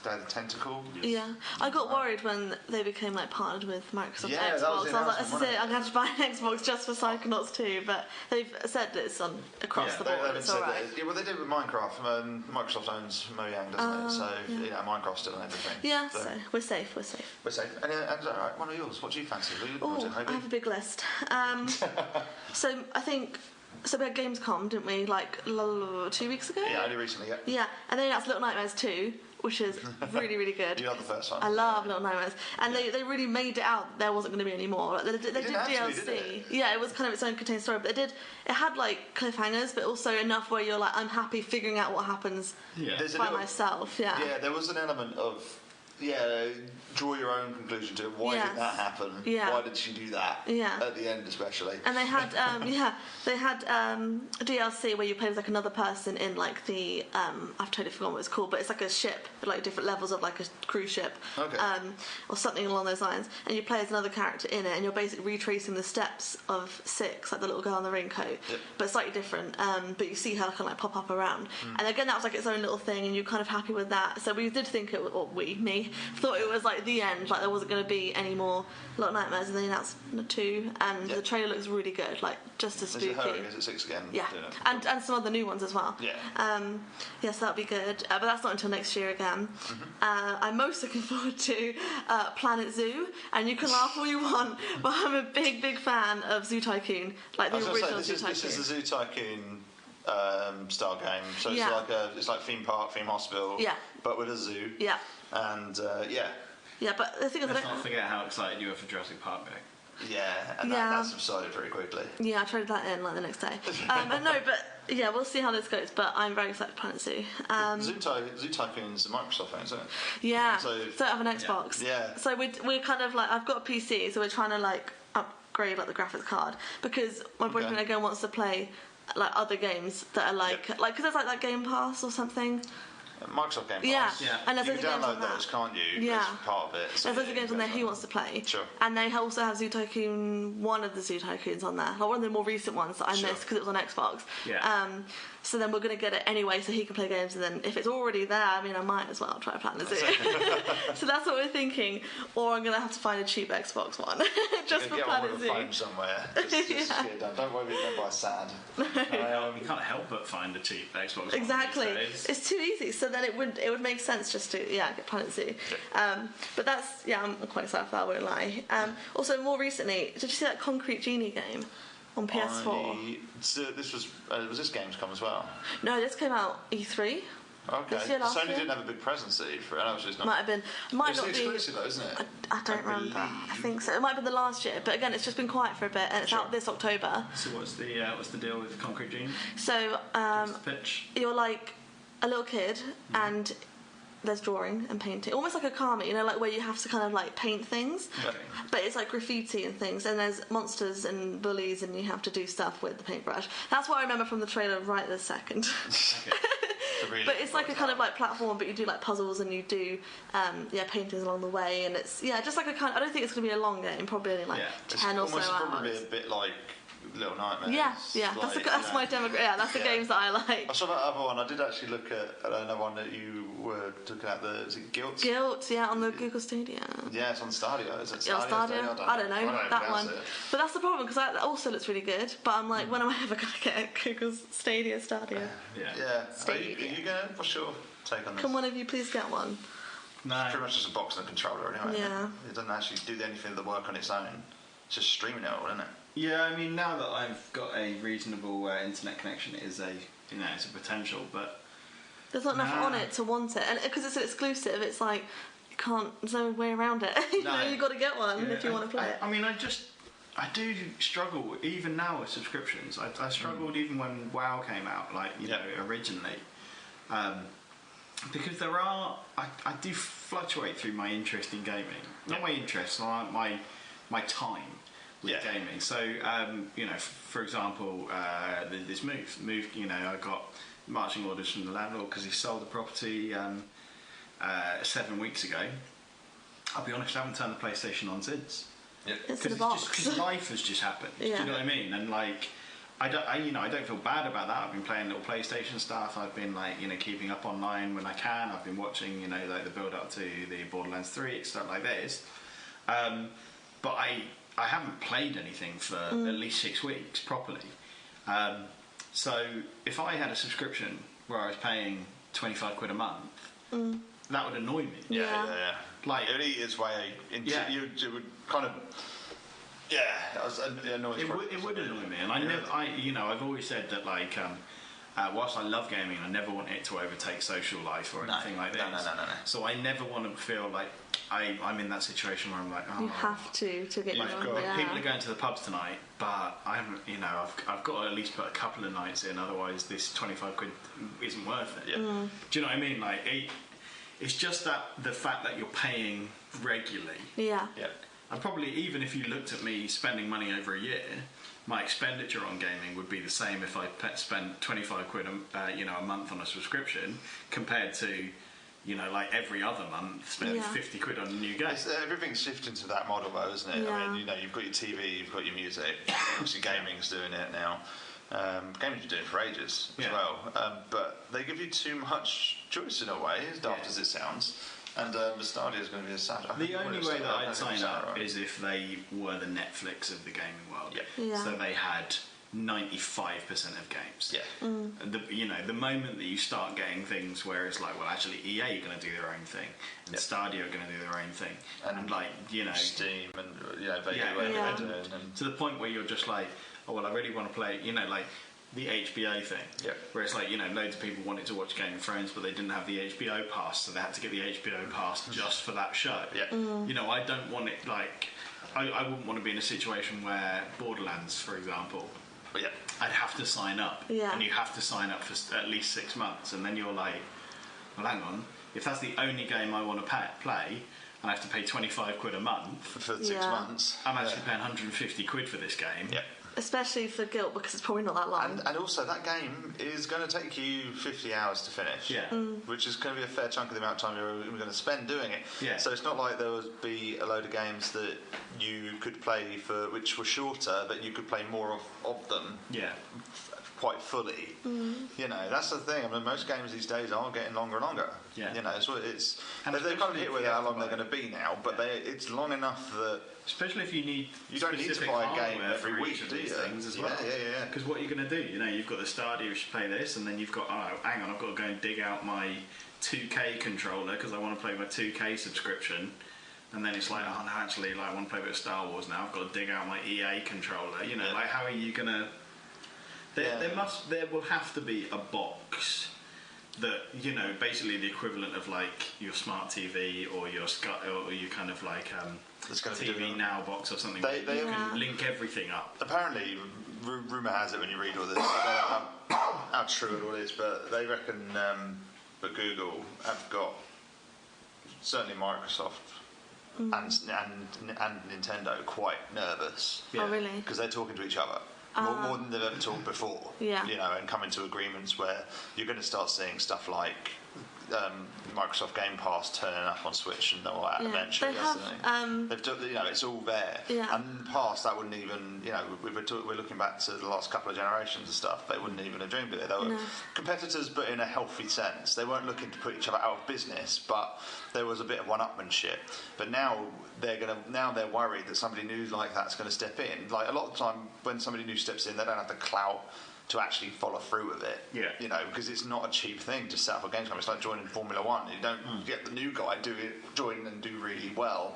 Day of the Tentacle. Yeah. I got worried when they became like partnered with Microsoft Xbox. That was I was like, this is it, I'm going to have to buy an Xbox just for Psychonauts 2, but they've said that it's on across the board. It's alright. Well, they did with Minecraft. Microsoft owns Mojang, doesn't it? So Minecraft's still on everything. Yeah, so we're safe. We're safe. And alright, one of yours. What do you fancy? I have a big list. So I think. So we had Gamescom, didn't we? Like 2 weeks ago. Yeah, only recently. Yeah, and then that's Little Nightmares 2, which is really, really good. You love the first one. I love Little Nightmares, and they really made it out there wasn't going to be any more. Like, they did DLC. Did yeah, it was kind of its own contained story, but it had like cliffhangers, but also enough where you're like, I'm happy figuring out what happens by myself. Yeah. Yeah, there was an element of. Draw your own conclusion to it. Why did that happen? Yeah. Why did she do that? Yeah. At the end, especially. And they had, DLC where you play with like another person in like the, I've totally forgotten what it's called, but it's like a ship, like different levels of like a cruise ship, or something along those lines. And you play as another character in it, and you're basically retracing the steps of Six, like the little girl in the raincoat, but slightly different. But you see her kind of like pop up around. And again, that was like its own little thing, and you're kind of happy with that. So we did think it was, or me thought it was like the end, like there wasn't going to be any more Little Nightmares, and then announced 2, and the trailer looks really good, like just as spooky. Is it 6 again? Yeah, and some other new ones as well. So that'll be good, but that's not until next year again. I'm most looking forward to Planet Zoo, and you can laugh all you want, but I'm a big fan of Zoo Tycoon, like the original Zoo Tycoon. This is the Zoo Tycoon style game, so it's like theme park, theme hospital, but with a zoo. And yeah, but the thing is, let's not forget how excited you were for Jurassic Park Day. Yeah, and that subsided very quickly. Yeah, I traded that in like the next day. We'll see how this goes. But I'm very excited for Planet Zoo. Zoo Tycoon's a Microsoft thing, isn't it? Yeah. So I have an Xbox. Yeah. So we're kind of like, I've got a PC, so we're trying to like upgrade like the graphics card because my boyfriend again wants to play like other games that are like because there's like that Game Pass or something. Microsoft Game Pass. Yeah. And there's you can download those, can't you? Yeah. It's part of it. So there's loads of games on there he wants to play. Sure. And they also have Zoo Tycoon, one of the Zoo Tycoons on there. Like one of the more recent ones that I missed because it was on Xbox. Yeah. So then we're going to get it anyway so he can play games, and then if it's already there, I mean, I might as well try Planet Zoo. So that's what we're thinking. Or I'm going to have to find a cheap Xbox one just for Planet Zoo. Get one with a phone somewhere. Just get it done. Don't worry if you don't buy SAD. We can't help but find a cheap Xbox one. Exactly. It's too easy. So then it would make sense just to get Planet Zoo. But that's I'm quite excited for that. I won't lie. Also, more recently, did you see that Concrete Genie game on PS4? Was this Gamescom as well? No, this came out E3. Okay. Sony didn't have a big presence at E3. Might have been. Might not be. It's exclusive though, isn't it? I don't remember. I think so. It might have been the last year, but again, it's just been quiet for a bit, and it's out this October. So what's the deal with Concrete Genie? So what's the pitch? You're like a little kid, and there's drawing and painting, almost like a Kami, like where you have to kind of like paint things, but it's like graffiti and things, and there's monsters and bullies, and you have to do stuff with the paintbrush. That's what I remember from the trailer right this second. Really but it's like a kind of like platform, but you do like puzzles and you do paintings along the way, and it's just like a kind. I don't think it's going to be a long game, probably only like 10 or so hours. It's probably a bit like Little Nightmares. Yeah. Like, that's my demographic. Yeah, that's the games that I like. I saw that other one. I did actually look at another one that you were looking at. Is it Guilt? Guilt, on the Google Stadia. Yeah, it's on Stadia. Is it Stadia? I don't know that one. But that's the problem because that also looks really good. But I'm like, when am I ever going to get a Google Stadia? Yeah. Stadia. Are you going? What's your take on this? Can one of you please get one? No. It's pretty much just a box and a controller anyway. Yeah. It doesn't actually do anything of the work on its own. It's just streaming it all, isn't it? Yeah, I mean, now that I've got a reasonable internet connection, it is it's a potential, but there's not enough on it to want it, and because it's an exclusive, it's like there's no way around it. You've got to get one if you want to play it. I mean, I I do struggle even now with subscriptions. I struggled even when WoW came out, like you know, originally, because I do fluctuate through my interest in gaming. Not my interest, my time with gaming. So you know, for example, this move. You know, I got marching orders from the landlord because he sold the property 7 weeks ago. I'll be honest, I haven't turned the PlayStation on since. It's in a box. Because life has just happened. Do you know what I mean? And like, I don't feel bad about that. I've been playing little PlayStation stuff. I've been like, you know, keeping up online when I can. I've been watching, you know, like the build up to the Borderlands 3 stuff like this. But I haven't played anything for at least 6 weeks properly. So if I had a subscription where I was paying £25 a month, that would annoy me. Yeah. Like, it would eat its way into you would kind of. Yeah, it annoys. It would annoy me, and I've always said that like, whilst I love gaming, I never want it to overtake social life or anything like this. No. So I never want to feel like I'm in that situation where I'm like, oh, you have to get your own. People are going to the pubs tonight, but I've got to at least put a couple of nights in, otherwise this £25 isn't worth it. Do you know what I mean? Like, it's just that the fact that you're paying regularly. Yeah. And probably even if you looked at me spending money over a year, my expenditure on gaming would be the same if I spent £25 a month on a subscription compared to, you know, like every other month spending £50 on a new game. Everything's shifting to that model though, isn't it? I mean, you know, you've got your TV, you've got your music. Obviously gaming's doing it now. Gaming's been doing it for ages as well. But they give you too much choice in a way, as daft as it sounds. And the Stadia is going to be a sad. The only way that I'd sign up is if they were the Netflix of the gaming world. So they had 95% of games. And the moment that you start getting things where it's like, well, actually EA are going to do their own thing, and Stadia are going to do their own thing, and like, you know, Steam and they do whatever they're doing, and to the point where you're just like, oh well, I really want to play, you know, like the HBO thing, where it's like, you know, loads of people wanted to watch Game of Thrones, but they didn't have the HBO pass, so they had to get the HBO pass just for that show. You know, I don't want it like, I wouldn't want to be in a situation where Borderlands, for example, I'd have to sign up, and you have to sign up for at least 6 months, and then you're like, well, hang on, if that's the only game I want to play, and I have to pay £25 a month for 6 months, I'm actually paying £150 for this game. Especially for Guilt, because it's probably not that long. And also, that game is going to take you 50 hours to finish. Which is going to be a fair chunk of the amount of time you're going to spend doing it. So it's not like there would be a load of games that you could play which were shorter, but you could play more of them. Quite fully. You know, that's the thing. I mean, most games these days are getting longer and longer. You know, it's they've kind of hit with how long they're going to be now, but it's long enough that. Especially if you don't need to buy a game every week, do you? Things as well. Because what you're going to do, you know, you've got the Stadia, you should play this, and then you've got, hang on, I've got to go and dig out my 2K controller because I want to play my 2K subscription. And then it's like, oh no, actually, like I want to play a bit of Star Wars now. I've got to dig out my EA controller. You know, like how are you gonna? There will have to be a box that, you know, basically the equivalent of like your smart TV or your kind of like TV Now box or something. They can link everything up. Apparently, rumour has it when you read all this, I don't know how true it all is, but they reckon that Google have got, certainly Microsoft and Nintendo, quite nervous. Oh, really? Because they're talking to each other. More than they've ever talked before, you know, and coming to agreements where you're going to start seeing stuff like Microsoft Game Pass turning up on Switch and all that eventually. They've done, you know, it's all there. And in the past, that wouldn't even, you know, we're looking back to the last couple of generations of stuff. They wouldn't even have dreamed of it. They were competitors, but in a healthy sense. They weren't looking to put each other out of business, but there was a bit of one-upmanship. But now they're worried that somebody new like that's going to step in. Like a lot of the time, when somebody new steps in, they don't have the clout to actually follow through with it. You know, because it's not a cheap thing to set up a games company. It's like joining Formula One. You don't get the new guy join and do really well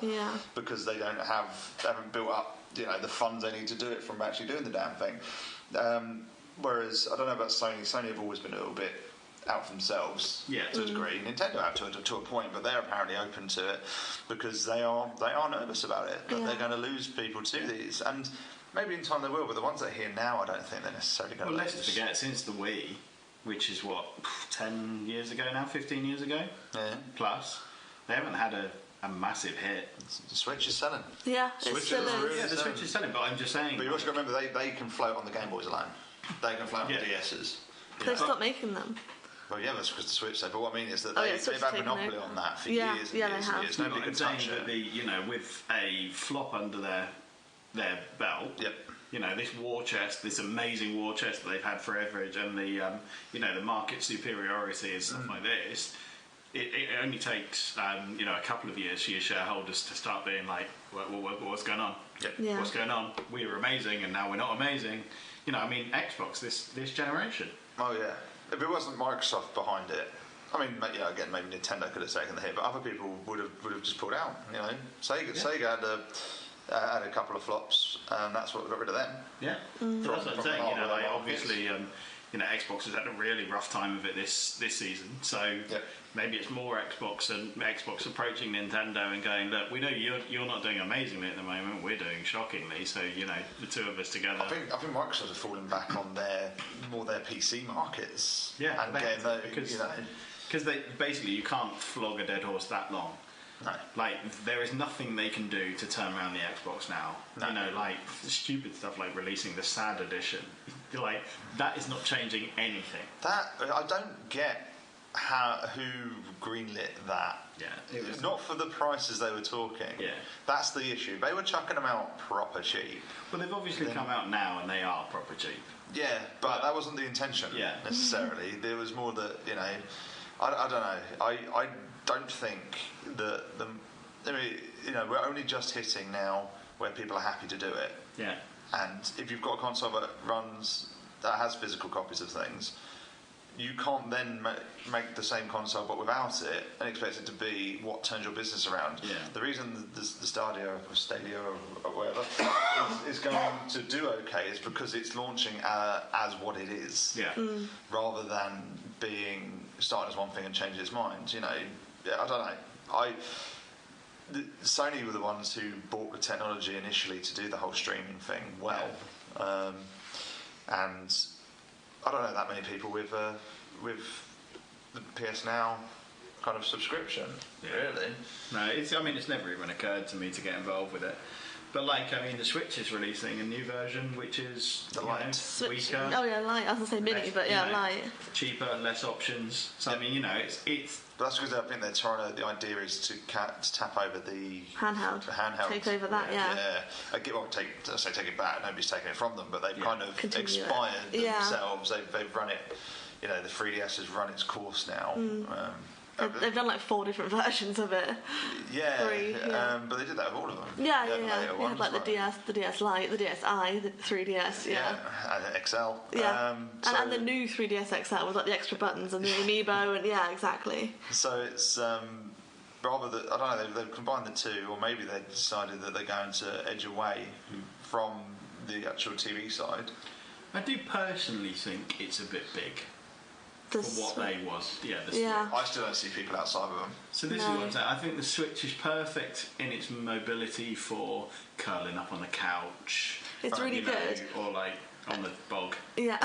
because they haven't built up, you know, the funds they need to do it from actually doing the damn thing. Whereas I don't know about Sony. Sony have always been a little bit out for themselves to a degree. Nintendo out to a point, but they're apparently open to it because they are nervous about it, that they're going to lose people to these. And maybe in time they will, but the ones that are here now, I don't think they're necessarily going to lose. Well, let's forget, since the Wii, which is 10 years ago now, 15 years ago, plus, they haven't had a massive hit. The Switch is selling. Yeah, the Switch is selling, but I'm just saying. But you also got to remember, they can float on the Game Boys alone. They can float on the DSs. They've stopped making them. Well, yeah, that's because the Switch. But what I mean is that they've had monopoly on that for years and years and years. Nobody could touch it. With a flop under their belt. Yep. This war chest, this amazing war chest that they've had forever, and the market superiority and stuff like this. It only takes a couple of years for your shareholders to start being like, what's going on? Yep. Yeah. What's going on? We were amazing, and now we're not amazing. Xbox this generation. Oh yeah. If it wasn't Microsoft behind it, I mean, again, maybe Nintendo could have taken the hit, but other people would have just pulled out. Sega had a couple of flops, and that's what got rid of them. Yeah, that's what I'm saying. Obviously, Xbox has had a really rough time of it this season. So maybe it's more Xbox approaching Nintendo and going, look, we know you're not doing amazingly at the moment. We're doing shockingly. So the two of us together. I think Microsoft have fallen back on their PC markets. Yeah, and again, because they basically you can't flog a dead horse that long. No. There is nothing they can do to turn around the Xbox now. No. Stupid stuff like releasing the SAD edition. That is not changing anything. That I don't get who greenlit that. Yeah. It was not for the prices they were talking. Yeah. That's the issue. They were chucking them out proper cheap. Well, they've obviously come out now and they are proper cheap. Yeah, but that wasn't the intention necessarily. There was more that, I don't know. I don't think that we're only just hitting now where people are happy to do it. Yeah. And if you've got a console that has physical copies of things, you can't then make the same console but without it and expect it to be what turns your business around. Yeah. The reason the Stadia or whatever is going to do okay is because it's launching as what it is, rather than starting as one thing and changing its mind. I don't know. Sony were the ones who bought the technology initially to do the whole streaming thing and I don't know that many people with the PS Now kind of subscription. Really? No, it's never even occurred to me to get involved with it. But the Switch is releasing a new version, which is the Lite, weaker. Oh yeah, Lite. I was gonna say mini, but Lite. Cheaper, less options. So it's. But that's because I think they're trying to. The idea is to tap over the handheld. Take over that, take it back. Nobody's taking it from them, but they've kind of expired themselves. They've run it. The 3DS has run its course now. They've done 4 different versions of it. Yeah, 3, but they did that with all of them. Yeah. They had the DS, the DS Lite, the DSi, the 3DS. And XL. Yeah, and the new 3DS XL with the extra buttons and the amiibo and exactly. So it's rather that I don't know they've combined the two, or maybe they decided that they're going to edge away from the actual TV side. I do personally think it's a bit big. For what they was, I still don't see people outside of them. So this is what I'm saying. I think the Switch is perfect in its mobility for curling up on the couch. It's really good. Or on the bog. Yeah.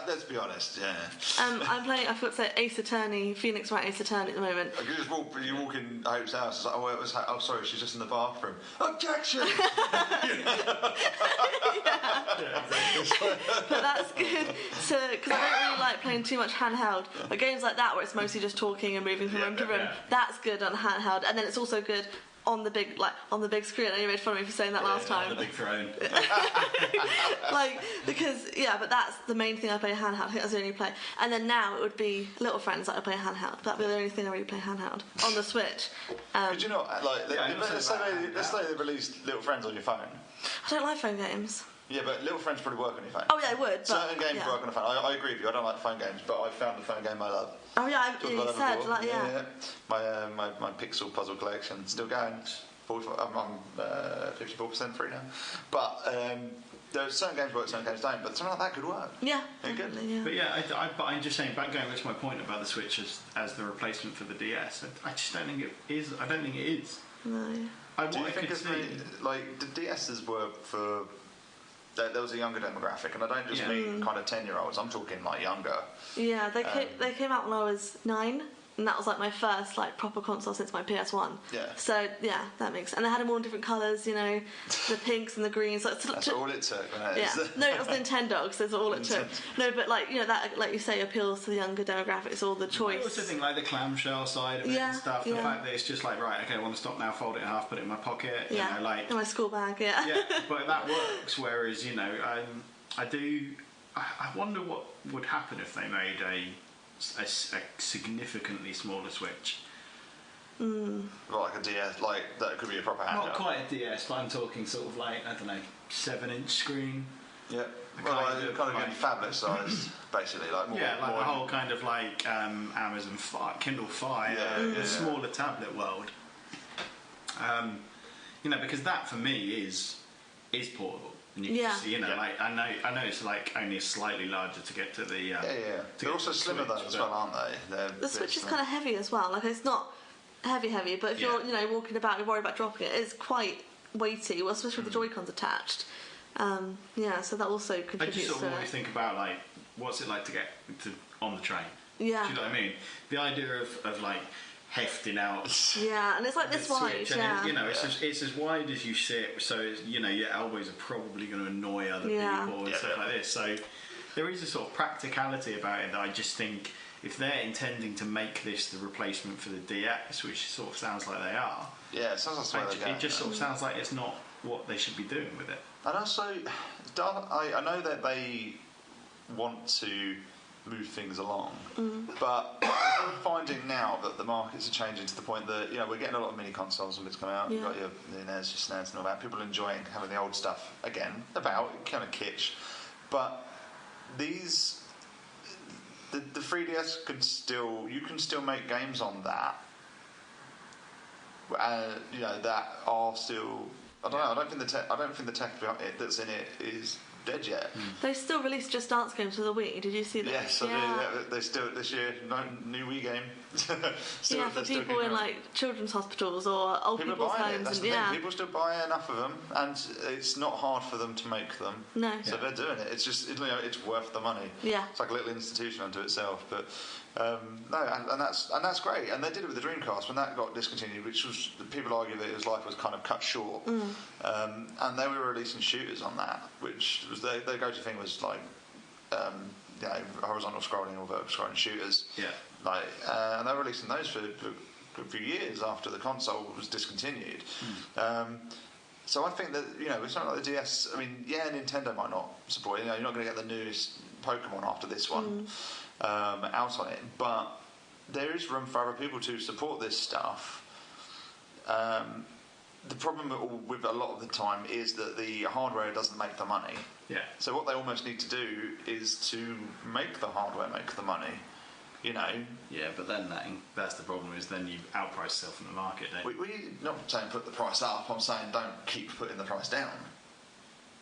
Let's be honest. Yeah. I'm playing. I forgot to say Ace Attorney, Phoenix Wright Ace Attorney at the moment. You walk in Hope's house. It's like, it was. Oh, sorry, she's just in the bathroom. Objection. But that's good. Because I don't really like playing too much handheld. But games like that where it's mostly just talking and moving from room to room, that's good on handheld. And then it's also good on the big screen. I know you made fun of me for saying that last time. On the big throne. But that's the main thing I play handheld. I think that's the only play. And then now it would be Little Friends that I play handheld. That'd be the only thing I really play handheld on the Switch. Could you not let's say they released Little Friends on your phone. I don't like phone games. Yeah, but Little Friends probably work on your phone. Oh yeah, it would. Certain games work on a phone. I agree with you. I don't like phone games, but I've found a phone game I love. Oh yeah, you said My Pixel puzzle collection still going. I'm 54% free now. But There are certain games work, certain games don't, but something like that could work. Yeah, definitely, yeah. But yeah, but I'm just saying, going back to my point about the Switch as the replacement for the DS, I just don't think it is. I don't think it is. No. Do you think the DSs were for... There was a younger demographic, and I don't just mean kind of 10-year-olds, I'm talking like younger. Yeah, they came out when I was 9. And that was like my first like proper console since my PS1. Yeah. So yeah, that makes sense. And they had them all in different colours, you know, the pinks and the greens. Like, that's all it took. Yeah. No, it was Nintendo, so that's all it took. No, but like, you know, that, like you say, appeals to the younger demographics. All the choice. I also think like the clamshell side of it and stuff. The fact that it's just like, right, okay, I want to stop now, fold it in half, put it in my pocket. You know, like in my school bag. Yeah. Yeah, but that works. Whereas, you know, I wonder what would happen if they made a significantly smaller Switch. Like a DS, like that could be a proper handheld. Not quite a DS, but I'm talking sort of like, I don't know, 7-inch screen. Yeah, kind of getting phablet sized, basically. Like more, like the whole kind of like Amazon Kindle Fire, the smaller tablet world. You know, because that for me is portable. And you can see, you know, like I know it's like only slightly larger to get to the. They're also slimmer though as well, aren't they? The Switch is kind of heavy as well. Like it's not heavy, but if you're walking about, you're worried about dropping it. It's quite weighty, well, especially with the Joy-Cons attached. So that also contributes. I just sort of always think about like what's it like to get on the train. Yeah. Do you know what I mean? The idea of like hefting out. Yeah, and it's like this wide. Yeah. It's as wide as you sit, so your elbows are probably going to annoy other people and stuff like this. So there is a sort of practicality about it that I just think if they're intending to make this the replacement for the DS, which sort of sounds like they are. Yeah, it sounds like it just sort of sounds like it's not what they should be doing with it. And also, I know that they want to move things along, but I'm finding now that the markets are changing to the point that we're getting a lot of mini consoles and bits coming out. You've got your NES, your SNES and all that. People are enjoying having the old stuff again, about kind of kitsch, but these the 3DS you can still make games on that, that are still. I don't know. I don't think the tech that's in it is dead yet. They still released Just Dance games for the Wii. Did you see that? Yes, I did. They still this year new Wii game. For people in like children's hospitals or old people's homes. People still buy enough of them, and it's not hard for them to make them. No. So they're doing it. It's just it's worth the money. Yeah. It's like a little institution unto itself, but. And that's great, and they did it with the Dreamcast when that got discontinued, which was people argue that his life was kind of cut short, and they were releasing shooters on that, which was their go-to thing was like horizontal scrolling or vertical scrolling shooters, and they were releasing those for a few years after the console was discontinued. So I think that it's not like the DS. I mean, Nintendo might not support it. You're not going to get the newest Pokemon after this one. Out on it, but there is room for other people to support this stuff. The problem with a lot of the time is that the hardware doesn't make the money. Yeah. So what they almost need to do is to make the hardware make the money. Yeah, but then that's the problem is then you outprice yourself in the market. We're not saying put the price up. I'm saying don't keep putting the price down.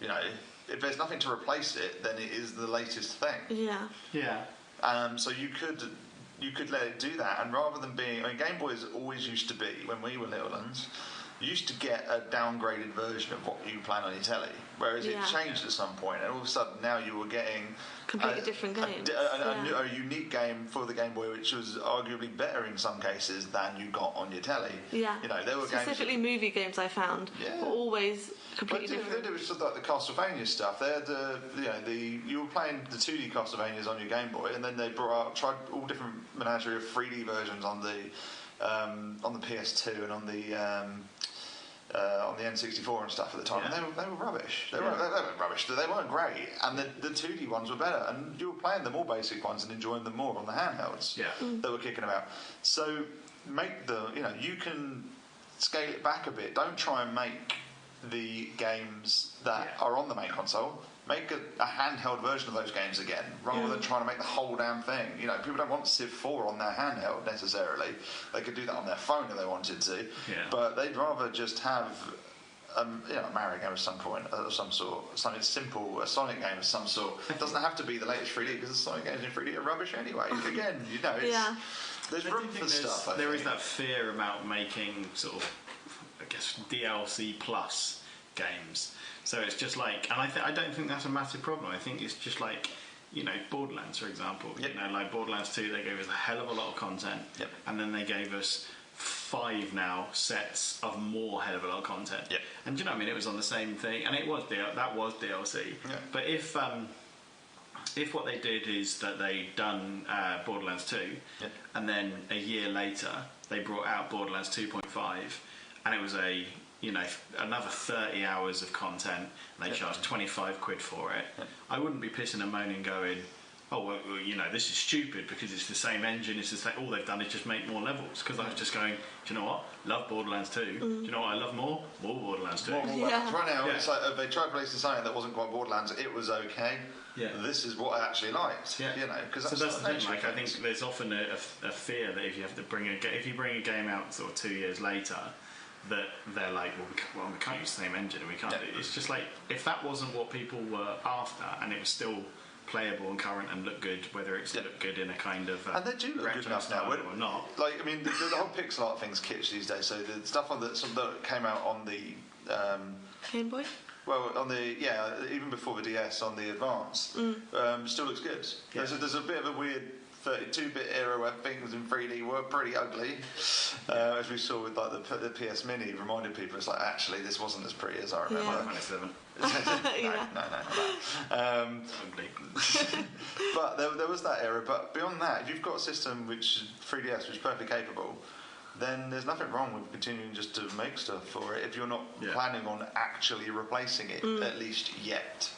If there's nothing to replace it, then it is the latest thing. Yeah. Yeah. So you could let it do that, and rather than being, Game Boys always used to be when we were little ones, you used to get a downgraded version of what you play on your telly, whereas it changed at some point, and all of a sudden now you were getting completely different games, a unique game for the Game Boy, which was arguably better in some cases than you got on your telly. Yeah, there were specifically movie games I found were always completely different. It was just like the Castlevania stuff. They had you were playing the 2D Castlevanias on your Game Boy, and then they tried all different menagerie of 3D versions on the PS2 and on the N64 and stuff at the time, and they were rubbish. They weren't rubbish. They weren't great, and the 2D ones were better, and you were playing the more basic ones and enjoying them more on the handhelds that were kicking about. So make you can scale it back a bit. Don't try and make the games that are on the main console. Make a handheld version of those games again, rather than trying to make the whole damn thing. People don't want Civ 4 on their handheld necessarily. They could do that on their phone if they wanted to, but they'd rather just have a Mario game of some point, of some sort, something simple, a Sonic game of some sort. It doesn't have to be the latest 3D, because the Sonic games in 3D are rubbish anyway. Again, there's room for stuff. There is that fear about making sort of, I guess, DLC plus games. So it's just like, and I don't think that's a massive problem. I think it's just like, Borderlands, for example. Yep. Like Borderlands 2, they gave us a hell of a lot of content, yep. and then they gave us 5 now sets of more hell of a lot of content. Yep. And do you know what I mean? It was on the same thing, and that was DLC. Yep. But if what they did is that they'd done Borderlands 2, yep. and then a year later they brought out Borderlands 2.5, and it was another 30 hours of content, and they charged 25 quid for it, I wouldn't be pissing and moaning going, oh, well, this is stupid because it's the same engine, it's the same, all they've done is just make more levels, because I was just going, do you know what, love Borderlands 2, do you know what I love more Borderlands 2. Right now, it's like they tried releasing something that wasn't quite Borderlands, it was okay. Yeah. This is what I actually liked. Yeah. Because that's the thing. Like, I think there's often a fear that if you have to bring a game out sort of 2 years later, that they're like, well, we can't use the same engine, and we can't. Yeah. It's just like, if that wasn't what people were after, and it was still playable and current and look good, whether it's look good in a kind of and they do look good enough now, or not. Like, I mean, the whole pixel art thing's kitsch these days. So the stuff that came out on the Game Boy. Well, on the even before the DS, on the Advance, still looks good. Yeah. There's a bit of a weird 32-bit era where things in 3D were pretty ugly, as we saw with like the PS Mini. Reminded people, it's like, actually this wasn't as pretty as I remember. Yeah. 27. No. But there was that era. But beyond that, if you've got a system which 3DS which is perfectly capable, then there's nothing wrong with continuing just to make stuff for it if you're not planning on actually replacing it, at least yet.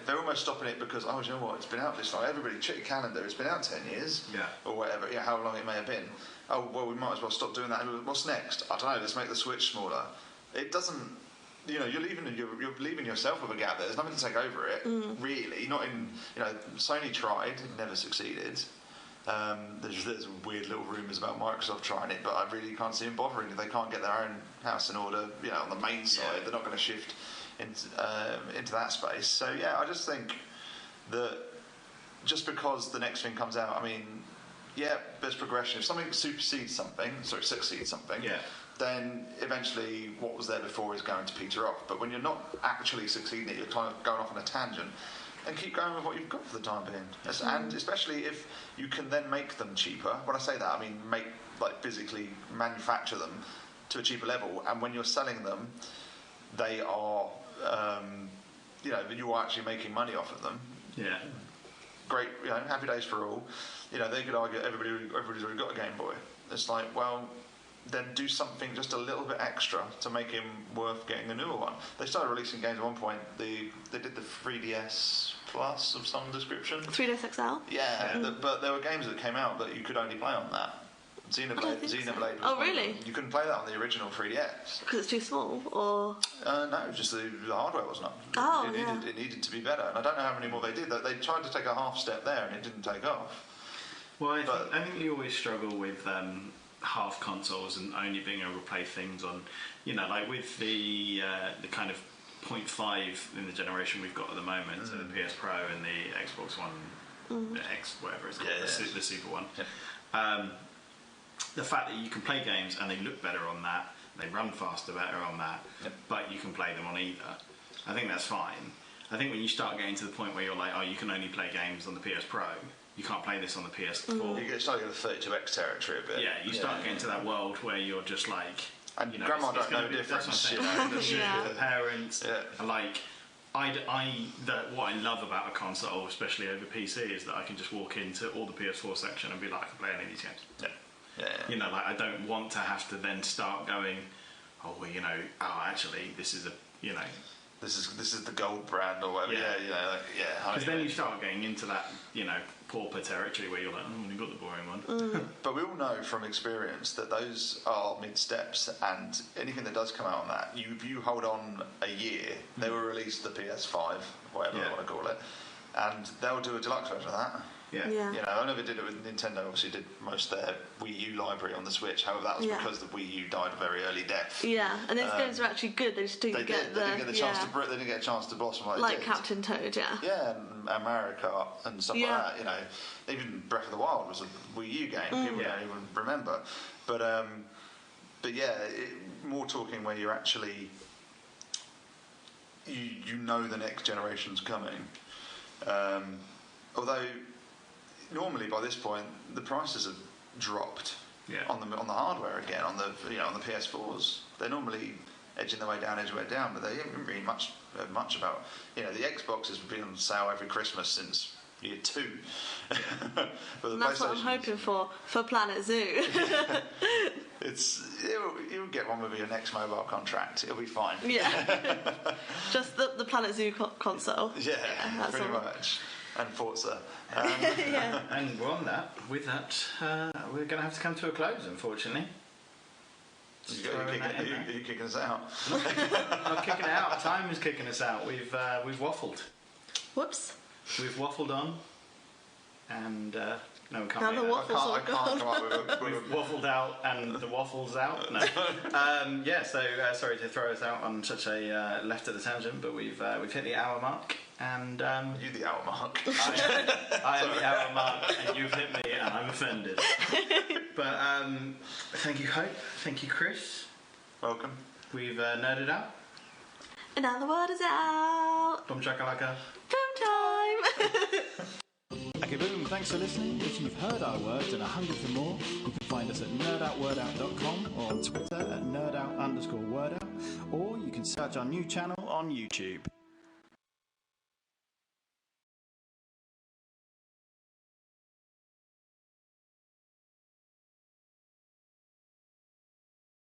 They're almost stopping it because, you know what, it's been out this long. Everybody, check your calendar, it's been out 10 years, or whatever, how long it may have been. Oh, well, we might as well stop doing that. What's next? I don't know, let's make the Switch smaller. It doesn't, you're leaving yourself with a gap there. There's nothing to take over it, really. Not in, Sony tried, never succeeded. There's weird little rumours about Microsoft trying it, but I really can't see them bothering if they can't get their own house in order. On the main side, they're not going to shift into that space. So I just think that just because the next thing comes out, I mean, there's progression. If something succeeds something, then eventually what was there before is going to peter off. But when you're not actually succeeding, you're kind of going off on a tangent. And keep going with what you've got for the time being. And especially if you can then make them cheaper. When I say that, I mean physically manufacture them to a cheaper level. And when you're selling them, they are, you are actually making money off of them. Yeah. Great, happy days for all. They could argue everybody's already got a Game Boy. It's like, well, then do something just a little bit extra to make him worth getting a newer one. They started releasing games at one point. They did the 3DS Plus of some description. 3DS XL? Yeah. But there were games that came out that you could only play on that. Xenoblade. Oh, really? You couldn't play that on the original 3DS. Because it's too small, or? No, just the hardware wasn't up. It needed to be better. And I don't know how many more they did. They tried to take a half step there and it didn't take off. Well, I think you always struggle with half consoles and only being able to play things on, like with the kind of 0.5 in the generation we've got at the moment, so the PS Pro and the Xbox One, the X, whatever it's called, the Super one. Yeah. The fact that you can play games and they look better on that, they run faster better on that, but you can play them on either, I think that's fine. I think when you start getting to the point where you're like, you can only play games on the PS Pro, you can't play this on the PS4. You start getting the 32X territory a bit. Yeah, you start getting to that world where you're just like... And grandma don't know the difference. The parents. Yeah. And like, what I love about a console, especially over PC, is that I can just walk into all the PS4 section and be like, I can play any of these games. Yeah. I don't want to have to then start going, actually, this is a, This is the gold brand or whatever. Because then you start getting into that, pauper territory where you're like, you got the boring one. But we all know from experience that those are mid-steps, and anything that does come out on that, if you hold on a year, they will release the PS5, whatever they want to call it, and they'll do a deluxe version of that. Yeah. You know, I never did it with Nintendo. Obviously, did most of their Wii U library on the Switch. However, that was because the Wii U died a very early death. Yeah, and those games are actually good. They just didn't get the. They didn't get the chance to. They didn't get a chance to blossom like Captain Toad. Yeah. Yeah, and Mario Kart and stuff like that. You know, even Breath of the Wild was a Wii U game. People don't even remember. But yeah, more talking where you're actually. You know the next generation's coming. Although normally by this point the prices have dropped on the hardware again, on the PS4s. They're normally edging their way down, but they haven't really much about. You know, the Xbox has been on sale every Christmas since year 2. But and that's what I'm hoping for Planet Zoo. You'll get one with your next mobile contract. It'll be fine. Yeah. Just the Planet Zoo console. Yeah, pretty much. And Forza. And with that, we're going to have to come to a close, unfortunately. Are you kicking us out? Not kicking it out. Time is kicking us out. We've waffled. Whoops. We've waffled on, and no, we can't. Now the waffles are gone. We've waffled out, and the waffle's out. No. So sorry to throw us out on such a left at the tangent, but we've hit the hour mark, and you the hour mark. I am the hour mark, and you've hit me, and I'm offended. But thank you, Hope. Thank you, Chris. Welcome. We've nerded out. And now the word is out. Boom chakalaka. Boom time. Okay, boom, thanks for listening. If you've heard our words and are hungry for more, you can find us at nerdoutwordout.com or on Twitter at nerdout_wordout, or you can search our new channel on YouTube.